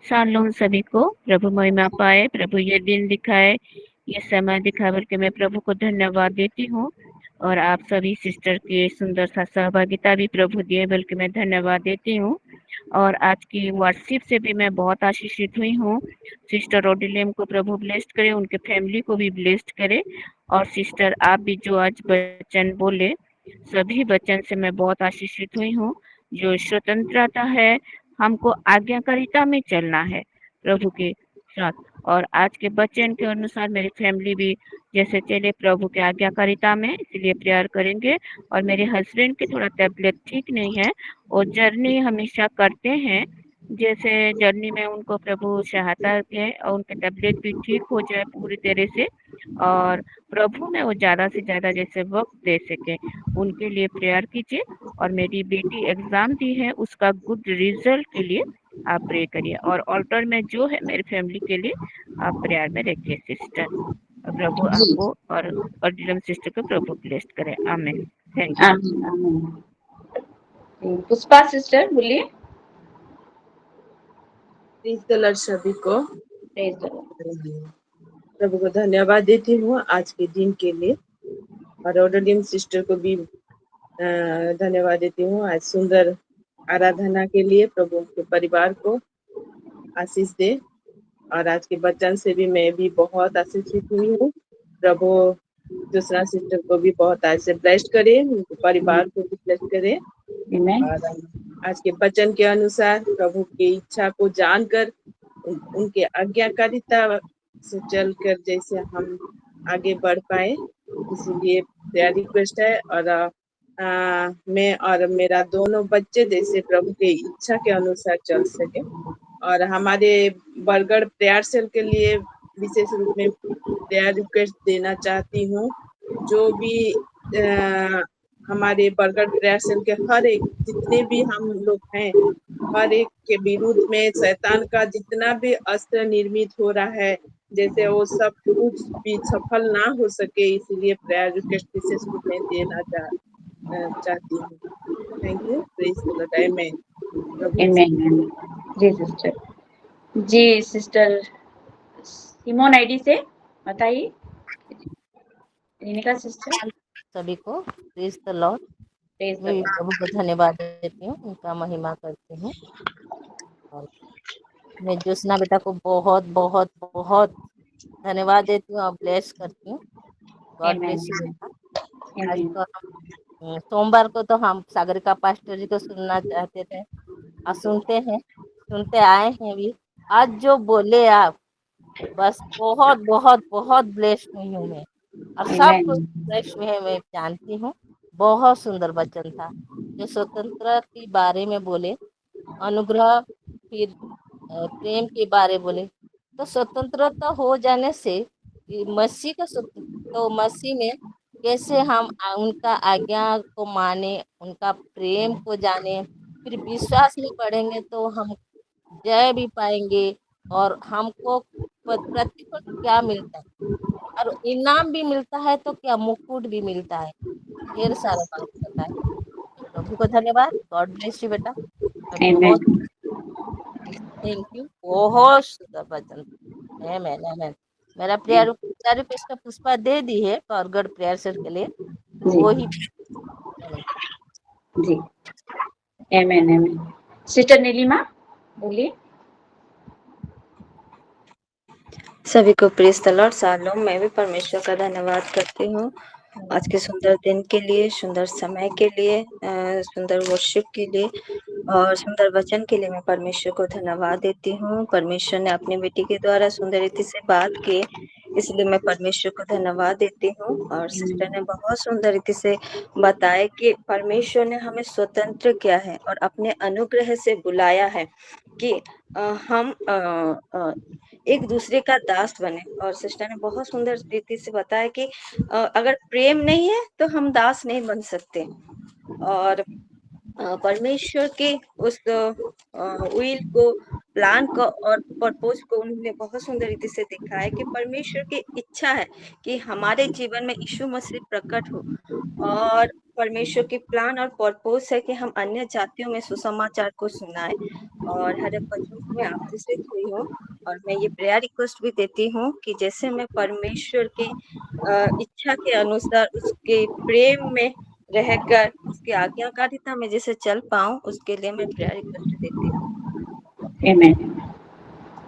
शालोम सभी को, प्रभु महिमा पाए, प्रभु ये दिन दिखाए, ये समय दिखा करके मैं प्रभु को धन्यवाद देती हूँ। और आप सभी सिस्टर की सुंदर सा सहभागिता भी प्रभु दिए, बल्कि मैं धन्यवाद देती हूँ। और आज की वर्शिप से भी मैं बहुत आशीषित हुई हूँ। सिस्टर ओडिलेम को प्रभु ब्लेस्ड करे, उनके फैमिली को भी ब्लेस्ड करे। और सिस्टर आप भी जो आज वचन बोले, सभी वचन से मैं बहुत आशीषित हुई हूँ। जो स्वतंत्रता है, हमको आज्ञाकारिता में चलना है प्रभु के साथ। और आज के वचन के अनुसार मेरी फैमिली भी जैसे चले प्रभु के आज्ञाकारिता में, इसलिए प्रेयर करेंगे। और मेरे हस्बैंड की थोड़ा तबीयत ठीक नहीं है, वो जर्नी हमेशा करते हैं, जैसे जर्नी में उनको प्रभु सहायता दे और उनकी तबीयत भी ठीक हो जाए पूरी तरह से, और प्रभु में वो ज़्यादा से ज़्यादा जैसे वक्त दे सके, उनके लिए प्रेयर कीजिए। और मेरी बेटी एग्ज़ाम दी है, उसका गुड रिजल्ट के लिए आप प्रे करिए। और ऑल्टर में जो है मेरी फैमिली के लिए आप प्रेयर में रखिए सिस्टर। प्रभु जी आपको और डिलम सिस्टर को प्रभु ब्लेस्ड करे। आमीन। Thank you. आमीन आमीन। पुष्पा सिस्टर बोलिए। प्रेज द लॉर्ड सभी को। Praise the Lord. प्रभु को धन्यवाद देती हूँ आज के दिन के लिए, और ओडोडियम सिस्टर को भी धन्यवाद देती हूँ आज सुंदर आराधना के लिए। प्रभु के परिवार को आशीष दे। और आज के वचन से भी मैं भी बहुत आशीषित हुई हूँ। प्रभु दूसरा सिस्टर को भी बहुत आज से ब्लेस्ड करे, उनके परिवार को भी ब्लेस्ड करे। आमीन और आज के वचन के अनुसार प्रभु की इच्छा को जानकर उनके आज्ञाकारिता से चलकर जैसे हम आगे बढ़ पाए, इसीलिए प्रेयर रिक्वेस्ट है। और मैं और मेरा दोनों बच्चे जैसे प्रभु के इच्छा के अनुसार चल सके। और हमारे बरगढ़ प्रेयर सेल के लिए विशेष रूप में प्रेयर रिक्वेस्ट देना चाहती हूँ। जो भी हमारे बरगढ़ प्रेयर सेल के हर एक जितने भी हम लोग हैं, हर एक के विरुद्ध में शैतान का जितना भी अस्त्र निर्मित हो रहा है, जैसे वो सब कुछ भी सफल ना हो सके, इसीलिए प्रेयर रिक्वेस्ट विशेष रूप में देना चाहती हूँ। Thank you. Praise the Lord. आमीन। प्रभु आमीन। जी सिस्टर। जी सिस्टर सिमोन आईडी से बताइए। रेनिका सिस्टर। सभी को praise the lord. Praise the मैं भी लॉर्ड। प्रभु को धन्यवाद देती हूँ, उनका महिमा करती हूँ। और मैं ज्योत्सना बेटा को बहुत बहुत बहुत धन्यवाद देती हूँ और ब्लेस करती हूँ। गॉड आमीन ब्लेस यू बेटा। आज आमीन तो हम सोमवार को तो हम सागरिका पास्टर जी को सुनना चाहते थे और सुनते आए हैं भी। आज जो बोले आप, बस बहुत बहुत बहुत ब्लेस्ड हुई हूँ मैं, और सब कुछ आमीन ब्लेस्ड हुए हैं, मैं जानती हूँ। बहुत सुंदर वचन था जो स्वतंत्रता के बारे में बोले, अनुग्रह, फिर प्रेम के बारे बोले। तो स्वतंत्रता हो जाने से ये मसीह का तो मसीह में कैसे हम उनका आज्ञा को माने, उनका प्रेम को जाने, फिर विश्वास में पढ़ेंगे तो हम जय भी पाएंगे। और हमको प्रतिफल क्या मिलता है, और इनाम भी मिलता है, तो क्या मुकुट भी मिलता है, ढेर सारा बात पता है। तो प्रभु को धन्यवाद। गॉड ब्लेस यू बेटा। मैं बहुत आमीन। Thank you. बहुत सुंदर वचन। आमेन आमेन। मेरा प्रेयर रिक्वेस्ट पुष्पा दे दी है फॉरगॉड प्रेयर सर के लिए, तो जी वो ही। जी आमीन आमीन। सिस्टर नीलिमा बोलिए। सभी को प्रेज द लॉर्ड। शालोम। मैं भी परमेश्वर का धन्यवाद करती हूँ आज के सुंदर दिन के लिए, सुंदर समय के लिए, सुंदर वर्शिप के लिए और सुंदर वचन के लिए मैं परमेश्वर को धन्यवाद देती हूँ। परमेश्वर ने अपनी बेटी के द्वारा सुंदर रीति से बात की, इसलिए मैं परमेश्वर को धन्यवाद देती हूँ। और सिस्टर ने बहुत सुंदर रीति से बताया कि परमेश्वर ने हमें स्वतंत्र किया है और अपने अनुग्रह से बुलाया है कि हम एक दूसरे का दास बने। और सिस्टर ने बहुत सुंदर रीति से बताया कि अगर प्रेम नहीं है तो हम दास नहीं बन सकते। और परमेश्वर के उस विल को प्लान को और पर्पस को उन्होंने बहुत सुंदर रीति से देखा है कि परमेश्वर की इच्छा है कि हमारे जीवन में यीशु मसीह प्रकट हो, और परमेश्वर की प्लान और पर्पस है कि हम अन्य जातियों में सुसमाचार को सुनाए। और हर एक वचन से मैं आशीषित हुई हूँ, और मैं ये प्रेयर रिक्वेस्ट भी देती हूँ कि जैसे मैं परमेश्वर की इच्छा के अनुसार उसके प्रेम में रहकर उसकी आज्ञाकारिता में जैसे चल पाऊं, उसके लिए मैं प्रेयर रिक्वेस्ट देती हूँ। आमेन।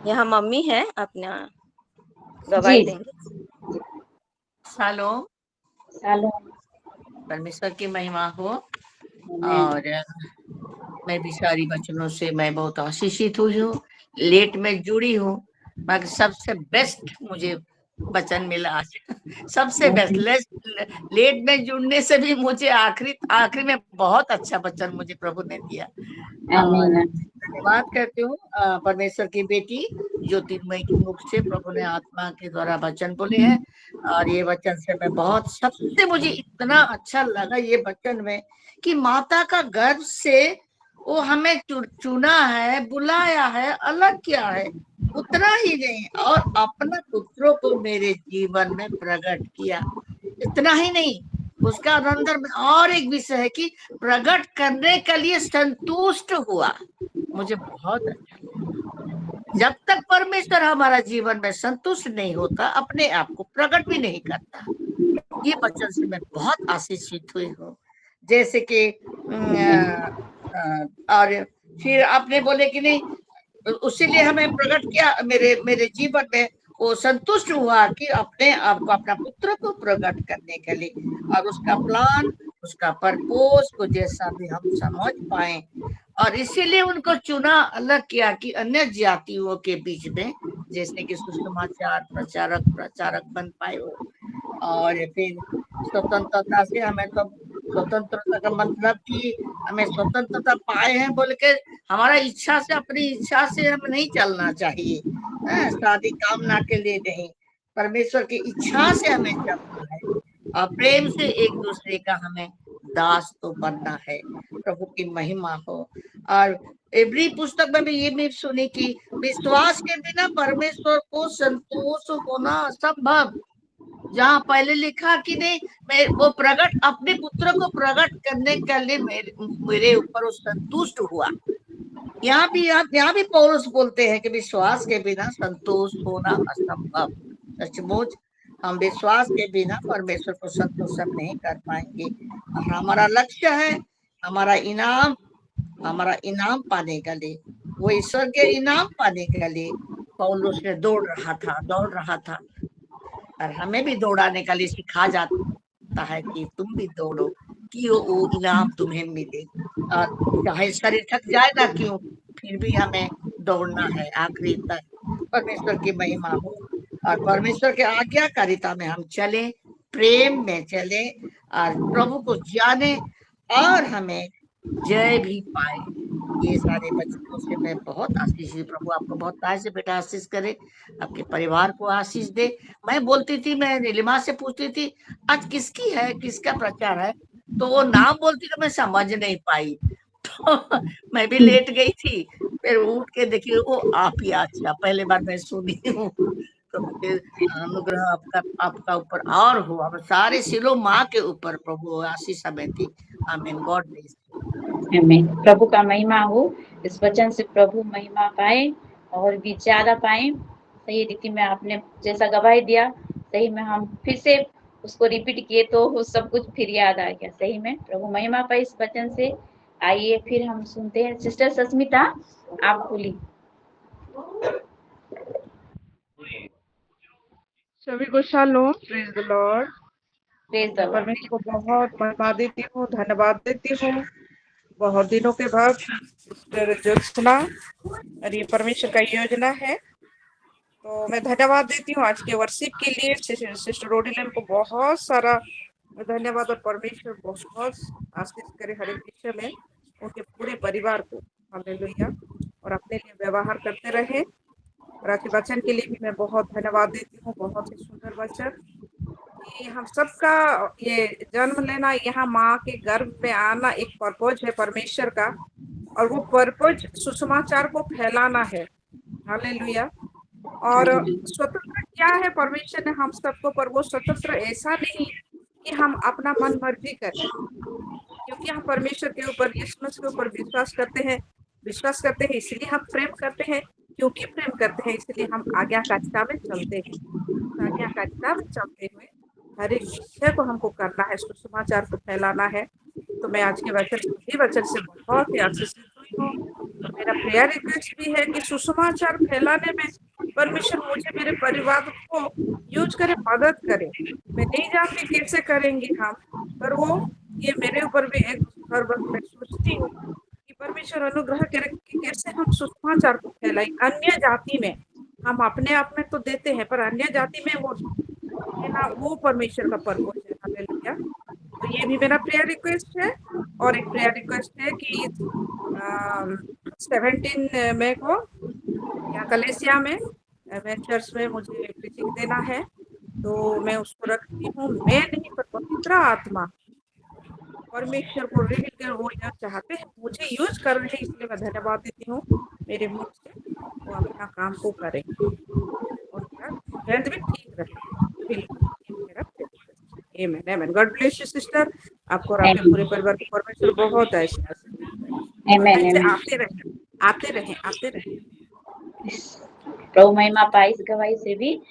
यहाँ मम्मी है, अपना जी गवाही देंगे। शालोम। शालोम। परमेश्वर की महिमा हो। आमेन। और मैं भी सारी वचनों से मैं बहुत आशीषित हुई हूँ। लेट में जुड़ी हूँ, मगर सबसे बेस्ट मुझे वचन मिला आज। सबसे बेस्ट। लेट में जुड़ने से भी मुझे आखिरी में बहुत अच्छा वचन मुझे प्रभु ने दिया। और आमीन। धन्यवाद करती हूँ परमेश्वर की बेटी ज्योतिर्मय की मुख से प्रभु ने आत्मा के द्वारा वचन बोले हैं। और ये वचन से मैं बहुत, सबसे मुझे इतना अच्छा लगा ये वचन में कि माता का गर्भ से वो हमें चुना है, बुलाया है, अलग किया है। उतना ही नहीं, और अपना पुत्रों को मेरे जीवन में प्रकट किया। इतना ही नहीं, उसका अंदर में और एक विषय है कि प्रकट करने के लिए संतुष्ट हुआ। मुझे बहुत अच्छा लगा। जब तक परमेश्वर हमारा जीवन में संतुष्ट नहीं होता, अपने आप को प्रकट भी नहीं करता। ये वचन से मैं बहुत आशीषित हुई हूँ। जैसे कि और फिर आपने बोले कि नहीं, उसी लिए हमें प्रकट किया मेरे जीवन में। वो संतुष्ट हुआ कि अपने आप को, अपना पुत्र को प्रकट करने के लिए, और उसका प्लान, उसका पर्पस को जैसा भी हम समझ पाए, और इसीलिए उनको चुना, अलग किया कि अन्य जातियों के बीच में जैसे कि सुसमाचार प्रचारक बन पाए हो। और फिर स्वतंत्रता से हमें तो, स्वतंत्रता का मतलब कि हमें स्वतंत्रता पाए हैं बोल के हमारा इच्छा से, अपनी इच्छा से हम नहीं चलना चाहिए। शादी कामना के लिए नहीं, परमेश्वर की इच्छा से हमें चलना है, और प्रेम से एक दूसरे का हमें दास तो बनना है। प्रभु की महिमा हो। और इब्री पुस्तक में भी ये भी सुनी कि विश्वास के बिना परमेश्वर को संतोष होना असंभव। जहाँ पहले लिखा कि नहीं, वो प्रकट, अपने पुत्र को प्रकट करने के लिए मेरे ऊपर वो संतुष्ट हुआ। यहाँ भी पौलुस बोलते हैं कि विश्वास के बिना संतोष होना असंभव। सचमुच हम विश्वास के बिना परमेश्वर को संतोष नहीं कर पाएंगे। और हमारा लक्ष्य है, हमारा इनाम पाने के लिए, वो ईश्वर के इनाम पाने के लिए पौलुस ने दौड़ रहा था। और हमें भी दौड़ाने के लिए सिखा जाता है कि तुम भी दौड़ो कि वो इनाम तुम्हें मिले। और चाहे शरीर थक जाए ना क्यों, फिर भी हमें दौड़ना है आखिरी तक। परमेश्वर की महिमा हो। और परमेश्वर के आज्ञाकारिता में हम चले, प्रेम में चले, और प्रभु को जाने, और हमें जय भी पाए। ये सारे बच्चों से मैं बहुत आशीष, प्रभु आपको बहुत ताज से बेटा आशीष करे, आपके परिवार को आशीष दे। मैं बोलती थी, मैं नीलिमा से पूछती थी आज किसकी है, किसका प्रचार है, तो वो नाम बोलती तो मैं समझ नहीं पाई। तो मैं भी लेट गई थी, फिर उठ के देखी वो आप ही। अच्छा, पहले बार मैं सुनी हूँ। तो फिर अनुग्रह आपका ऊपर और हुआ, सारे सिलों माँ के ऊपर प्रभु आशीष हमें थी। आमीन। God bless. आमीन। प्रभु का महिमा हो। इस वचन से प्रभु महिमा पाए और भी ज्यादा पाए। सही रीति में आपने जैसा गवाही दिया, सही में हम फिर से उसको रिपीट किए तो वो सब कुछ फिर याद आ गया। सही में प्रभु महिमा पाए इस वचन से। आइए फिर हम सुनते हैं सिस्टर सस्मिता, आप बोलिए। सभी को shalom, praise the lord. Praise the lord. परमेश्वर को बहुत महिमा देती हूँ, धन्यवाद देती हूँ। बहुत दिनों के बाद जो सुना, और ये परमेश्वर का योजना है, तो मैं धन्यवाद देती हूँ आज के वर्शिप के लिए। सिस्टर रोडिलन को बहुत सारा धन्यवाद, और परमेश्वर बहुत आशीष करे हर एक विषय में, उनके पूरे परिवार को। हालेलुया। और अपने लिए व्यवहार करते रहे। और आज के वचन के लिए भी मैं बहुत धन्यवाद देती हूँ। बहुत ही सुंदर वचन कि हम सबका ये जन्म लेना, यहाँ माँ के गर्भ में आना एक पर्पज है परमेश्वर का। और वो पर्पज सुसमाचार को फैलाना है। हालेलुया। और स्वतंत्र क्या है परमेश्वर ने हम सबको, पर वो स्वतंत्र ऐसा नहीं कि हम अपना मन मर्जी करें, क्योंकि हम परमेश्वर के ऊपर, यीशु मसीह के ऊपर विश्वास करते हैं इसलिए हम प्रेम करते हैं, क्योंकि प्रेम करते हैं इसलिए हम आज्ञाकारिता में चलते हैं। आज्ञाकारिता में चलते हुए हर एक विषय को हमको करना है, सुसमाचार को फैलाना है। तो मैं आज के वचन से बहुत ही आशीषित हुई हूँ। तो मेरा प्रेयर रिक्वेस्ट भी है कि सुसमाचार फैलाने में परमेश्वर मुझे, मेरे परिवार को यूज करे, मदद करे। मैं नहीं जानती कैसे करेंगे हम, पर वो ये मेरे ऊपर भी एक हर वक्त मैं सोचती हूँ कि परमेश्वर अनुग्रह करे कि कैसे हम सुसमाचार को फैलाएं अन्य जाति में। हम अपने आप में तो देते हैं, पर अन्य जाति में वो देना, वो परमेश्वर का पर्पस है। हालेलुया। तो ये भी मेरा प्रेयर रिक्वेस्ट है। और एक प्रेयर रिक्वेस्ट है कि 17 मई को या कलेसिया में मैं चर्च में मुझे प्रीचिंग देना है, तो मैं उसको रखती हूँ। मैं नहीं, पर पवित्र आत्मा परमेश्वर को रिवील कर वो यह चाहते हैं मुझे यूज कर रहे हैं, इसलिए मैं धन्यवाद देती हूँ। मेरे मुंह से वो अपना काम को करेंगे और मेरा हेल्थ भी ठीक रहे। बिल्कुल, ये मेरा आमेन आमेन। गॉड ब्लेस यू सिस्टर, आपको और आपके पूरे परिवार को परमेश्वर बहुत ऐसे और आमेन ऐसे आमेन। आते रहे। प्रभु महिमा पाई इस गवाही से भी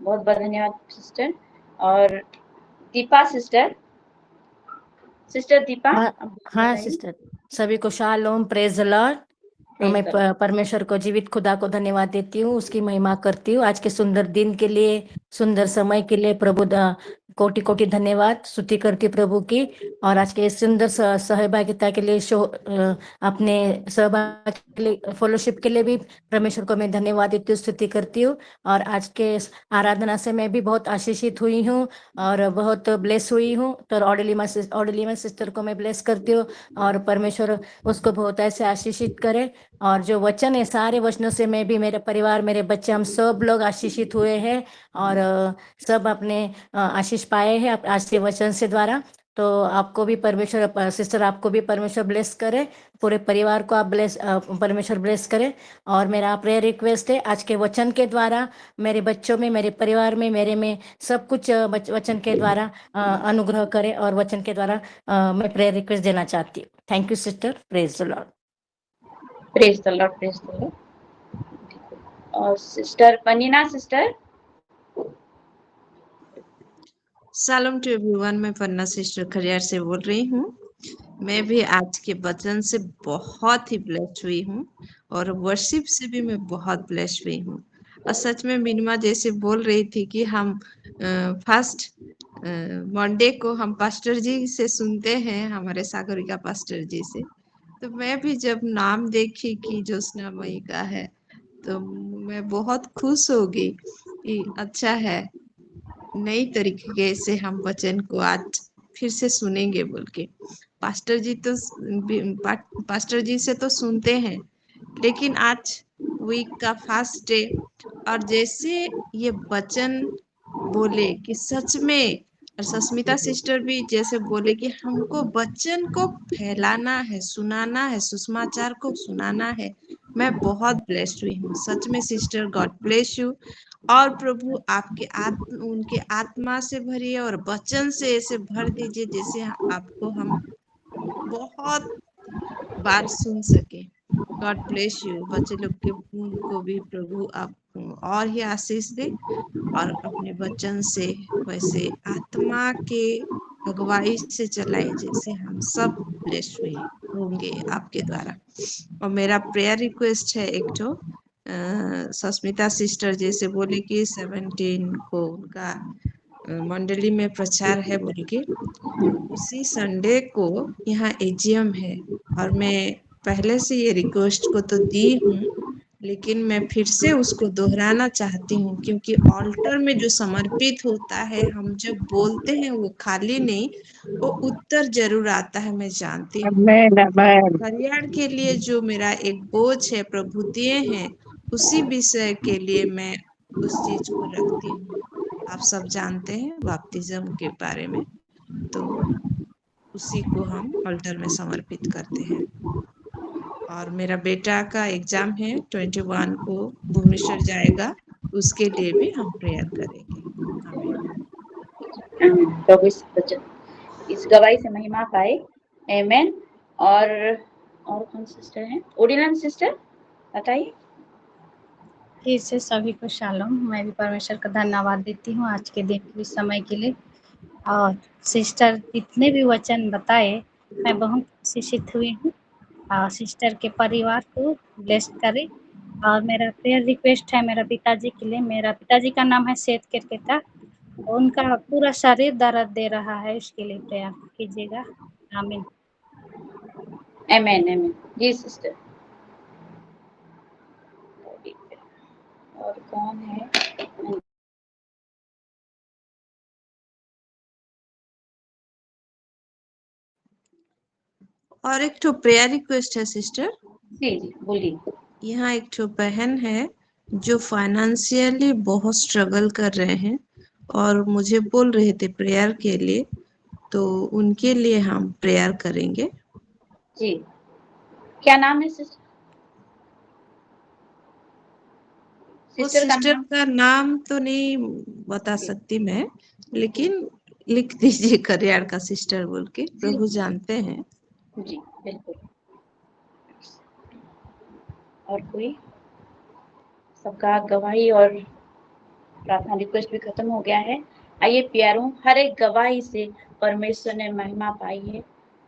बहुत बहुत धन्यवाद सिस्टर। और दीपा सिस्टर दीपा, हाँ सिस्टर, सभी को शालोम, प्रेज द लॉर्ड। मैं परमेश्वर को, जीवित खुदा को धन्यवाद देती हूँ, उसकी महिमा करती हूँ आज के सुंदर दिन के लिए, सुंदर समय के लिए। प्रभु कोटि कोटि धन्यवाद स्तुति करती प्रभु की। और आज के सुंदर सहभागिता के लिए, अपने सहभाग के लिए, फेलोशिप के लिए भी परमेश्वर को मैं धन्यवाद देती हूँ, स्तुति करती हूँ। और आज के आराधना से मैं भी बहुत आशीषित हुई हूँ और बहुत ब्लेस हुई हूँ। तो ऑडलीमा सिस्टर को मैं ब्लेस करती हूँ और परमेश्वर उसको बहुत ऐसे आशीषित करे। और जो वचन है, सारे वचनों से मैं भी, मेरे परिवार, मेरे बच्चे, हम सब लोग आशीषित हुए हैं और सब अपने आशीष पाए हैं आज के वचन से द्वारा। तो आपको भी परमेश्वर, सिस्टर आपको भी परमेश्वर ब्लेस करे, पूरे परिवार को आप परमेश्वर ब्लेस करे। और मेरा प्रेयर रिक्वेस्ट है, आज के वचन के द्वारा मेरे बच्चों में, मेरे परिवार में, मेरे में सब कुछ वचन के द्वारा अनुग्रह करे। और वचन के द्वारा मैं प्रेयर रिक्वेस्ट देना चाहती हूँ। Thank you sister, praise the lord. Praise the lord, praise the Lord. और सिस्टर पनीना सिस्टर। सलाम टू एवरीवन, मैं पन्ना सिस्टर खरियार से बोल रही हूँ। मैं भी आज के वचन से बहुत ही ब्लेस्ड हुई हूँ और वर्शिप से भी मैं बहुत ब्लेस्ड हुई हूँ। और सच में मिनिमा जैसे बोल रही थी कि हम फर्स्ट मंडे को हम पास्टर जी से सुनते हैं, हमारे सागरिका पास्टर जी से। तो मैं भी जब नाम देखी कि ज्योत्सना मई का है, तो मैं बहुत खुश हो गई कि अच्छा है, नई तरीके से हम वचन को आज फिर से सुनेंगे बोल के। पास्टर जी से तो सुनते हैं, लेकिन आज वीक का फर्स्ट डे, और जैसे ये वचन बोले कि सच में, और सस्मिता सिस्टर भी जैसे बोले कि हमको वचन को फैलाना है, सुनाना है, सुसमाचार को सुनाना है, मैं बहुत ब्लेस्ड हुई हूँ। सच में सिस्टर, गॉड ब्लेस यू। और प्रभु आपके उनके आत्मा से भरिए और वचन से ऐसे भर दीजिए जैसे आपको हम बहुत बार सुन सके। God bless you. बच्चे लोग के को भी प्रभु आप और ही आशीष दे और अपने वचन से वैसे आत्मा के अगुवाई से चलाए जैसे हम सब ब्लेस हुए होंगे आपके द्वारा। और मेरा प्रेयर रिक्वेस्ट है एक तो सस्मिता सिस्टर जैसे बोले कि 17 को उनका मंडली में प्रचार है बोल के, तो उसी संडे को यहाँ एजीएम है। और मैं पहले से ये रिक्वेस्ट को तो दी हूँ, लेकिन मैं फिर से उसको दोहराना चाहती हूँ, क्योंकि ऑल्टर में जो समर्पित होता है, हम जब बोलते हैं वो खाली नहीं, वो उत्तर जरूर आता है, मैं जानती हूँ। हरियाणा के लिए जो मेरा एक बोझ है प्रभु दिए हैं, उसी विषय के लिए मैं उस चीज को रखती हूँ। आप सब जानते हैं बपतिस्म के बारे में, तो उसी को हम अल्टर में समर्पित करते हैं। और मेरा बेटा का एग्जाम है 21 को भुवनेश्वर जाएगा, उसके लिए भी हम प्रेयर करेंगे। आमीन। प्रभु इस गवाही से महिमा पाए। आमेन। और कौन सिस्टर है? ओडिलन सिस्टर बताइए। फिर से सभी को शालोम। मैं भी परमेश्वर का धन्यवाद देती हूँ आज के दिन के समय के लिए। और सिस्टर जितने भी वचन बताए मैं बहुत शिक्षित हुई हूँ। और सिस्टर के परिवार को ब्लेस करे। और मेरा प्रेयर रिक्वेस्ट है मेरा पिताजी के लिए। मेरा पिताजी का नाम है सेठ केरकेटा। उनका पूरा शरीर दर्द दे रहा है, उसके लिए प्रेयर कीजिएगा। आमीन। आमेन आमेन। जी सिस्टर। और कौन है? और एक तो प्रेयर रिक्वेस्ट है सिस्टर। जी जी बोलिए। यहाँ एक तो बहन है जो फाइनेंशियली बहुत स्ट्रगल कर रहे हैं और मुझे बोल रहे थे प्रेयर के लिए, तो उनके लिए हम प्रेयर करेंगे। जी क्या नाम है सिस्टर? वो सिस्टर का सिस्टर नाम? का नाम तो नहीं बता सकती मैं, लेकिन लिख दीजिए करियर का सिस्टर बोल के, प्रभु जानते हैं। जी बिल्कुल। और कोई? सबका गवाही और प्रार्थना रिक्वेस्ट भी खत्म हो गया है। आइए प्यारों, हर एक गवाही से परमेश्वर ने महिमा पाई है।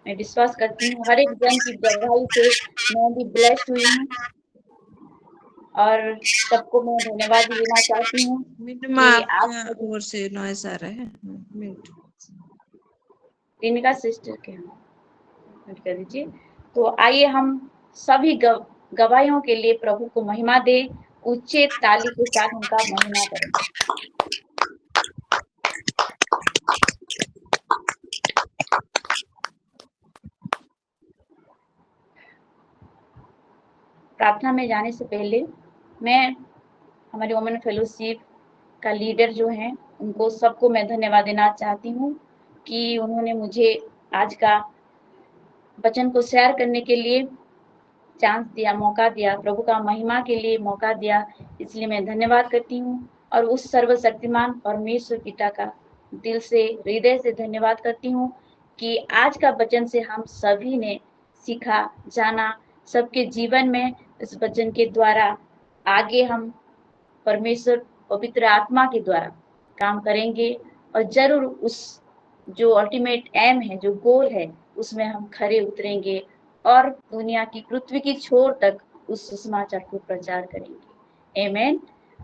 मैं विश्वास करती हूँ हर एक जन की गवाही से मैं भी ब्लेस्ड हुई हूँ। और सबको मैं धन्यवाद देना चाहती हूँ मिनिमा कि आपके आप ओर से नॉइस आ रहा है, म्यूट। इनका सिस्टर के म्यूट कर दीजिए। तो आइए हम सभी गवाहियों के लिए प्रभु को महिमा दे, ऊंचे ताली के साथ उनका महिमा करेंगे। प्रार्थना में जाने से पहले मैं हमारी वुमेन फेलोशिप का लीडर जो है उनको सबको मैं धन्यवाद देना चाहती हूँ कि उन्होंने मुझे आज का वचन को शेयर करने के लिए चांस दिया, मौका दिया, प्रभु का महिमा के लिए मौका दिया। इसलिए मैं धन्यवाद करती हूँ और उस सर्वशक्तिमान परमेश्वर पिता का दिल से हृदय से धन्यवाद करती हूँ कि आज का वचन से हम सभी ने सीखा, जाना, सबके जीवन में इस वचन के द्वारा आगे हम परमेश्वर पवित्र आत्मा के द्वारा काम करेंगे और जरूर उस जो अल्टीमेट एम है, जो गोल है, उसमें हम खरे उतरेंगे और दुनिया की पृथ्वी की छोर तक उस सुसमाचार को प्रचार करेंगे। आमेन।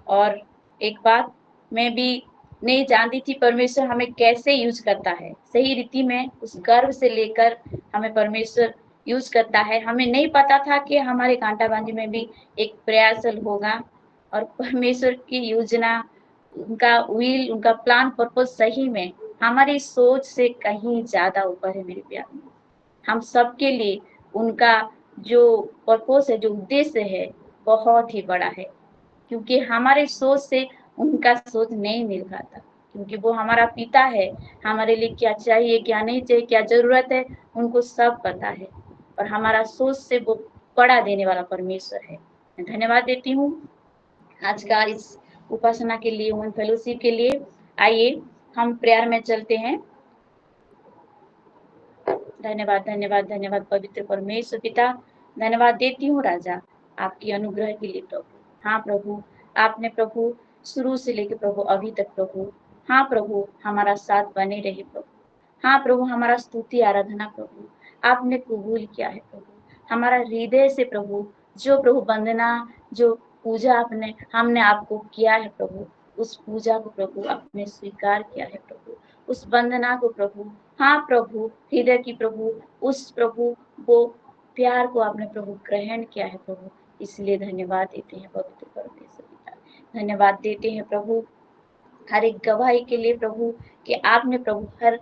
और एक बात मैं भी नहीं जानती थी परमेश्वर हमें कैसे यूज करता है, सही रीति में उस गर्व से लेकर हमें परमेश्वर यूज करता है। हमें नहीं पता था कि हमारे कांटाबांजी में भी एक प्रयासल होगा और परमेश्वर की योजना, उनका विल, उनका प्लान पर्पस सही में हमारी सोच से कहीं ज्यादा ऊपर है। मेरे प्यार में हम सबके लिए उनका जो पर्पस है, जो उद्देश्य है, बहुत ही बड़ा है। क्योंकि हमारे सोच से उनका सोच नहीं मिल पाता, क्योंकि वो हमारा पिता है। हमारे लिए क्या चाहिए, क्या नहीं चाहिए, क्या जरूरत है, उनको सब पता है और हमारा सोच से वो बड़ा देने वाला परमेश्वर है। मैं धन्यवाद देती हूँ आज का इस उपासना के लिए, वुमेन फेलोशिप के लिए। आइए हम प्रेयर में चलते हैं। धन्यवाद धन्यवाद धन्यवाद पवित्र परमेश्वर पिता, धन्यवाद देती हूँ राजा आपकी अनुग्रह के लिए प्रभु। हाँ प्रभु, आपने प्रभु शुरू से लेकर प्रभु अभी तक प्रभु, हाँ प्रभु हमारा साथ बने रहे प्रभु। हाँ प्रभु, हमारा स्तुति आराधना प्रभु आपने कबूल किया है प्रभु। हमारा हृदय से प्रभु जो प्रभु वंदना, जो पूजा हमने आपको किया है प्रभु, उस पूजा को प्रभु आपने स्वीकार किया है प्रभु, उस वंदना को प्रभु, हाँ प्रभु हृदय की प्रभु, उस प्रभु वो प्यार को आपने प्रभु ग्रहण किया है प्रभु। इसलिए धन्यवाद देते हैं पवित्र परमेश्वर पिता, धन्यवाद देते हैं प्रभु हर एक गवाही के लिए प्रभु कि आपने प्रभु हर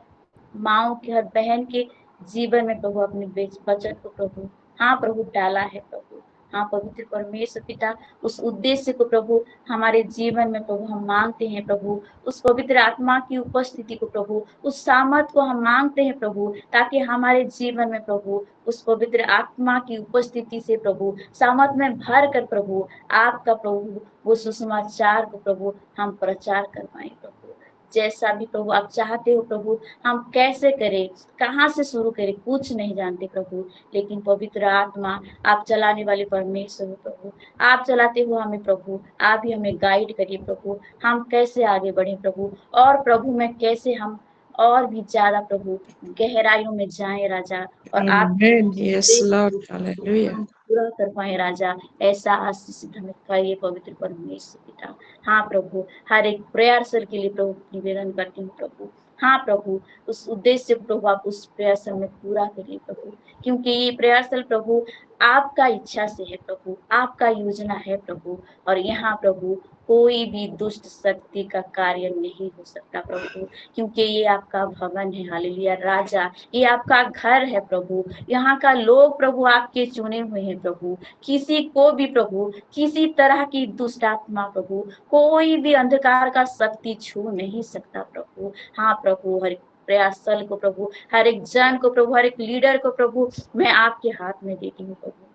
माओ के, हर बहन के जीवन में प्रभु अपने वचन को प्रभु, हाँ प्रभु डाला है प्रभु। हाँ पवित्र परमेश्वर पिता, उस उद्देश्य को प्रभु हमारे जीवन में प्रभु हम मांगते हैं प्रभु, उस पवित्र आत्मा की उपस्थिति को प्रभु, उस सामर्थ को हम मांगते हैं प्रभु, ताकि हमारे जीवन में प्रभु उस पवित्र आत्मा की उपस्थिति से प्रभु सामर्थ में भर कर प्रभु आपका प्रभु वो सुसमाचार को प्रभु हम प्रचार कर पाए प्रभु। जैसा भी प्रभु आप चाहते हो प्रभु, हम कैसे करें, कहाँ से शुरू करें, कुछ नहीं जानते प्रभु, लेकिन पवित्र आत्मा आप चलाने वाले परमेश्वर हो प्रभु, आप चलाते हो हमें प्रभु, आप ही हमें गाइड करिए प्रभु, हम कैसे आगे बढ़े प्रभु, और प्रभु में कैसे हम और भी ज्यादा प्रभु गहराइयों में जाएं राजा, और आप Amen. Yes, Lord. Hallelujah. पूरा कर पाए राजा, ऐसा आशीषित हमें करिए पवित्र परमेश्वर पिता। हाँ प्रभु, हर एक प्रेयर सर के लिए प्रभु निवेदन करती हूँ प्रभु। हाँ प्रभु, उस उद्देश्य प्रभु आप उस प्रेयर सर में पूरा करिए प्रभु, क्योंकि ये प्रेयर सर प्रभु आपका इच्छा से है प्रभु, आपका योजना है प्रभु, और यहाँ प्रभु कोई भी दुष्ट शक्ति का कार्य नहीं हो सकता प्रभु, क्योंकि ये आपका भवन है। हालेलुया राजा, ये आपका घर है प्रभु, यहाँ का लोग प्रभु आपके चुने हुए हैं प्रभु, किसी को भी प्रभु किसी तरह की दुष्ट आत्मा प्रभु, कोई भी अंधकार का शक्ति छू नहीं सकता प्रभु। हाँ प्रभु, हर प्रयास स्थल को प्रभु, हर एक जन को प्रभु, हर एक लीडर को प्रभु मैं आपके हाथ में देती हूँ प्रभु,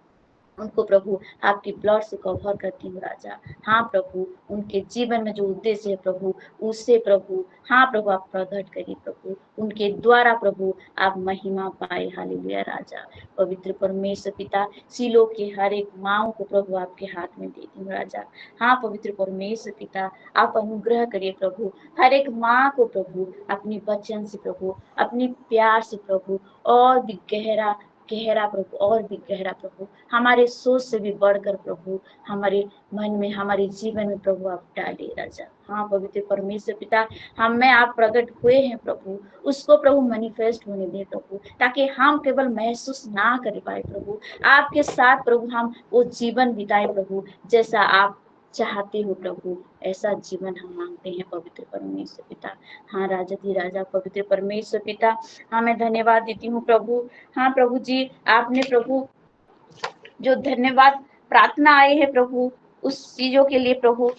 उनको प्रभु आपकी ब्लड से कवर करती हूँ राजा। हाँ प्रभु, उनके जीवन में जो उद्देश्य है प्रभु उससे प्रभु हाँ प्रभु आप प्रकट करिए प्रभु, उनके द्वारा प्रभु आप महिमा पाए। हालेलुया राजा, पवित्र परमेश्वर पिता, सिलो के हर एक माँ को प्रभु आपके हाथ में देती हूँ राजा। हाँ पवित्र परमेश्वर पिता, आप अनुग्रह करिए प्रभु, हर एक माँ को प्रभु अपनी वचन से प्रभु, अपनी प्यार से प्रभु और भी गहरा प्रभु, और भी गहरा प्रभु, हमारे सोच से भी बढ़कर प्रभु हमारे मन में, हमारे जीवन में प्रभु आप डाले राजा। हाँ पवित्र परमेश्वर पिता, हम में आप प्रकट हुए हैं प्रभु, उसको प्रभु मैनिफेस्ट होने दे प्रभु, ताकि हम केवल महसूस ना कर पाए प्रभु, आपके साथ प्रभु हम वो जीवन बिताए प्रभु जैसा आप चाहते हो प्रभु, ऐसा जीवन हम मांगते हैं पवित्र परमेश्वर पिता। हाँ राजा जी राजा, पवित्र परमेश्वर पिता, हाँ मैं धन्यवाद देती हूँ प्रभु। हाँ प्रभु जी, आपने प्रभु जो धन्यवाद प्रार्थना आई है प्रभु, उस चीजों के लिए प्रभु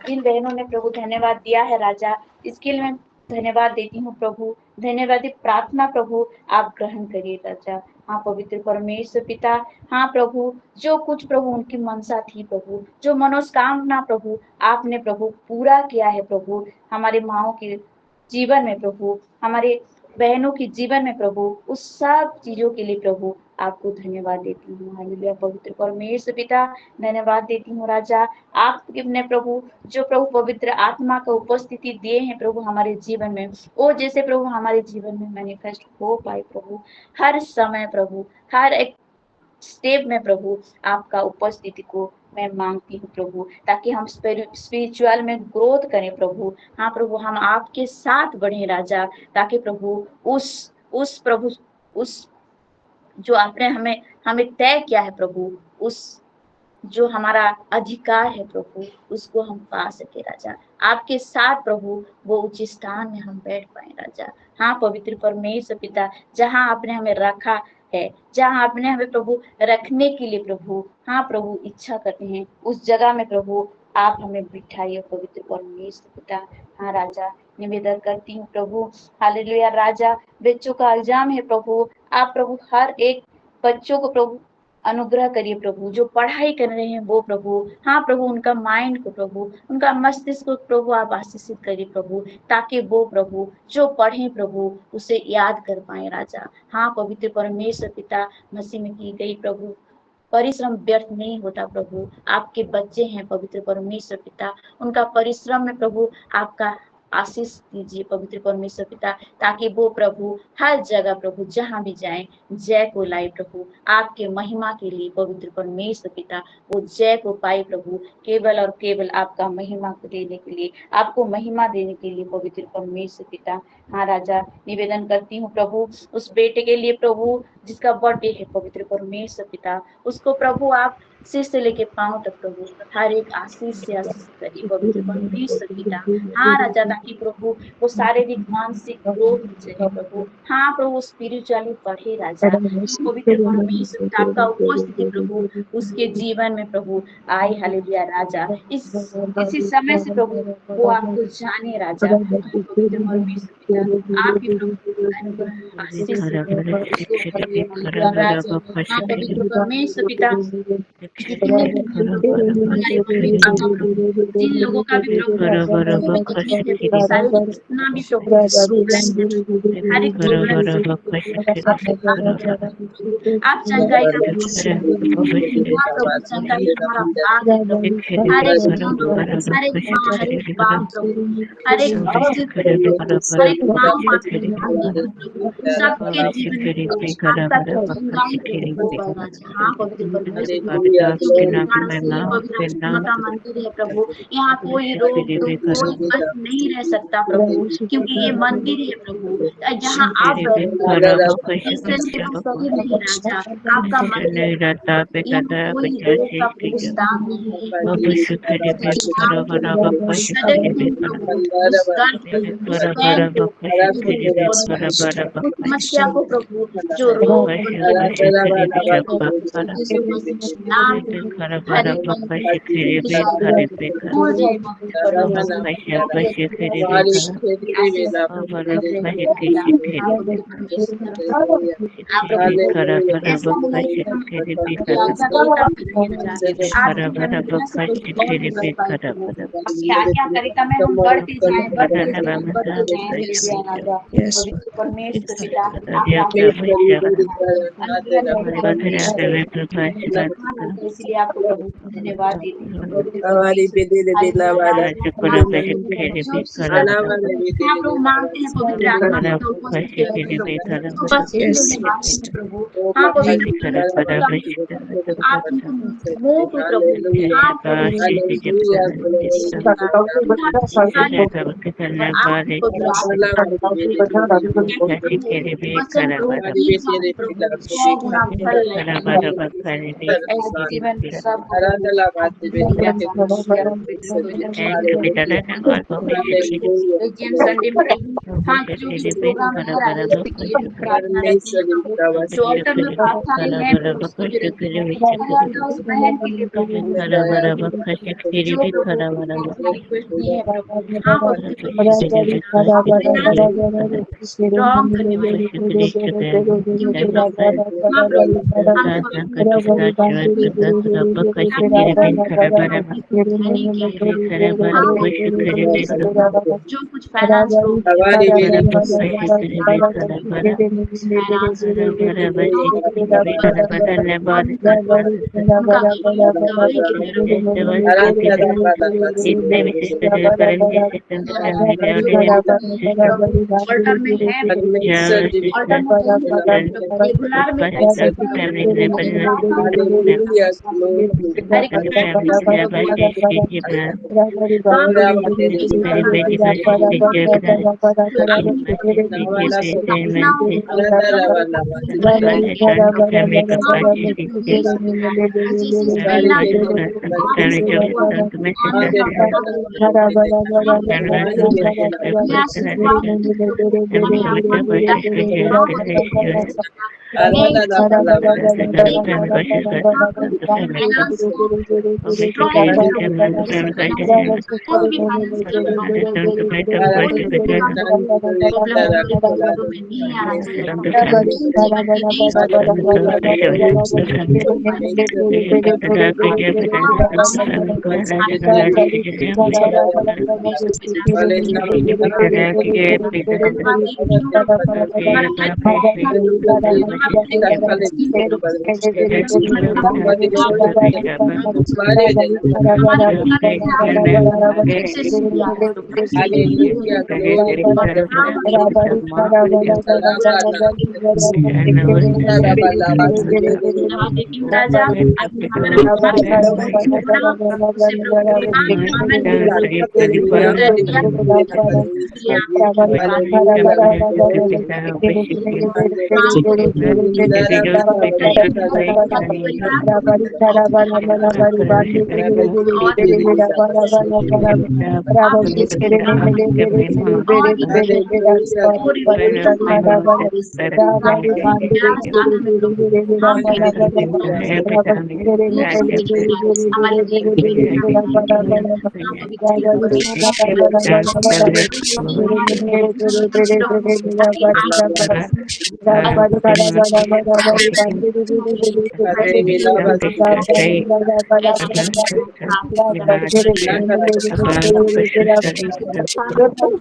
जिन बहनों ने प्रभु धन्यवाद दिया है राजा, इसके लिए मैं धन्यवाद देती हूँ प्रभु। धन्यवादी प्रार्थना प्रभु आप ग्रहण करिए राजा। हाँ पवित्र परमेश्वर पिता, हाँ प्रभु, जो कुछ प्रभु उनकी मनसा थी प्रभु, जो मनोकामना प्रभु आपने प्रभु पूरा किया है प्रभु हमारे माओ के जीवन में प्रभु, हमारे बहनों के जीवन में प्रभु, उस सब चीजों के लिए प्रभु आपको धन्यवाद देती हूँ। हालेलुया पवित्र परमेश्वर पिता, धन्यवाद देती हूँ राजा, आपने प्रभु जो प्रभु पवित्र आत्मा का उपस्थिति दिए हैं प्रभु हमारे जीवन में, वो जैसे प्रभु हमारे जीवन में मैनिफेस्ट हो पाए प्रभु, हर समय प्रभु, हर एक स्टेप में प्रभु आपका उपस्थिति को मैं मांगती हूँ प्रभु, ताकि हम स्पिरिचुअल में ग्रोथ करें प्रभु। हाँ प्रभु, हम आपके साथ बढ़े राजा, ताकि प्रभु उस प्रभु उस जो आपने हमें तय किया है प्रभु, उस जो हमारा अधिकार है प्रभु, उसको हम पा सके राजा। आपके साथ प्रभु वो उच्च स्थान में हम बैठ पाए राजा। हाँ पवित्र परमेश्वर पिता, जहाँ आपने हमें रखा है, जहाँ आपने हमें प्रभु रखने के लिए प्रभु, हाँ प्रभु इच्छा करते हैं, उस जगह में प्रभु आप हमें बिठाइए पवित्र परमेश्वर पिता। हाँ राजा, निवेदन करती हूँ प्रभु, हालेलुया राजा, बच्चों का एग्जाम है प्रभु, आप प्रभु हर एक बच्चों को प्रभु अनुग्रह करिए प्रभु, जो पढ़ाई कर रहे हैं वो प्रभु, हाँ प्रभु उनका माइंड को प्रभु, उनका मस्तिष्क को प्रभु आप आशीषित करिए प्रभु, ताकि वो प्रभु जो पढ़े प्रभु उसे याद कर पाए राजा। हाँ पवित्र परमेश्वर पिता, मसीह में की गई प्रभु परिश्रम व्यर्थ नहीं होता प्रभु, आपके बच्चे हैं पवित्र परमेश्वर पिता, उनका परिश्रम में प्रभु आपका आशीष दीजिए पवित्र परमेश्वर पिता, ताकि वो प्रभु हर जगह प्रभु जहाँ भी जाए जय को लाए प्रभु, आपके महिमा के लिए पवित्र परमेश्वर पिता, वो जय को पाए प्रभु, केवल और केवल आपका महिमा को देने के लिए, आपको महिमा देने के लिए पवित्र परमेश्वर पिता। हाँ राजा, निवेदन करती हूँ प्रभु उस बेटे के लिए प्रभु जिसका बर्थडे है पवित्र परमेश्वर पिता, उसको प्रभु आप सिर से लेके पांव तक प्रभु हर एक आशीष से आशीष करिए पवित्र परमेश्वर पिता। हाँ राजा, ताकि प्रभु वो शारीरिक मानसिक रोग चले प्रभु। हाँ प्रभु स्पिरिचुअली बढ़े राजा। पवित्र परमेश्वर पिता आपका उपस्थिति प्रभु उसके जीवन में प्रभु आए। हालेलुया राजा। इसी समय से प्रभु वो आपको जाने राजा। पवित्र परमेश्वर पिता आप ही प्रभु आशीष राजा। हाँ पवित्र परमेश्वर पिता जितने भी हमारे मम्मी पापा प्रभु जिन लोगों का भी प्रभु तकलीफ है प्रभु शारीरिक जितना भी प्रभु प्रॉब्लम है हर एक आप चंगाई का प्रभु चंगाई हमारा भाग है प्रभु। हर एक जंग हर एक माँ हर एक बाप प्रभु हर एक हर एक माँ बाप सबके जीवन में आपका चंगाई हाँ पवित्र मंदिर है प्रभु। यहाँ कोई रोग कोई कष्ट नहीं रह सकता प्रभु क्योंकि ये मंदिर है प्रभु जहाँ आप सही नहीं राजा। आपका मंदिर कोई रोग का पुरुषदान नहीं समस्या को प्रभु जो रोग क्या करेगा मैं हम बढ़ते जाए परमेश्वर पिता इसलिए आपको प्रभु धन्यवाद देती हूँ। मांगते हैं पवित्र आत्मा प्रभु। हाँ जो कुछ फाइनेंस जितने भी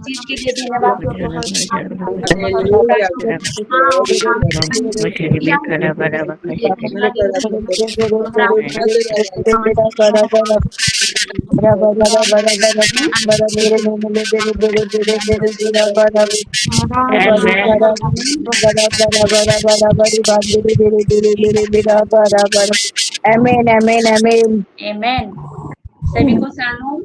चीज के लिए धन्यवाद प्रभु hallelujah Amen, amen, amen. Amen. सभी को शालोम।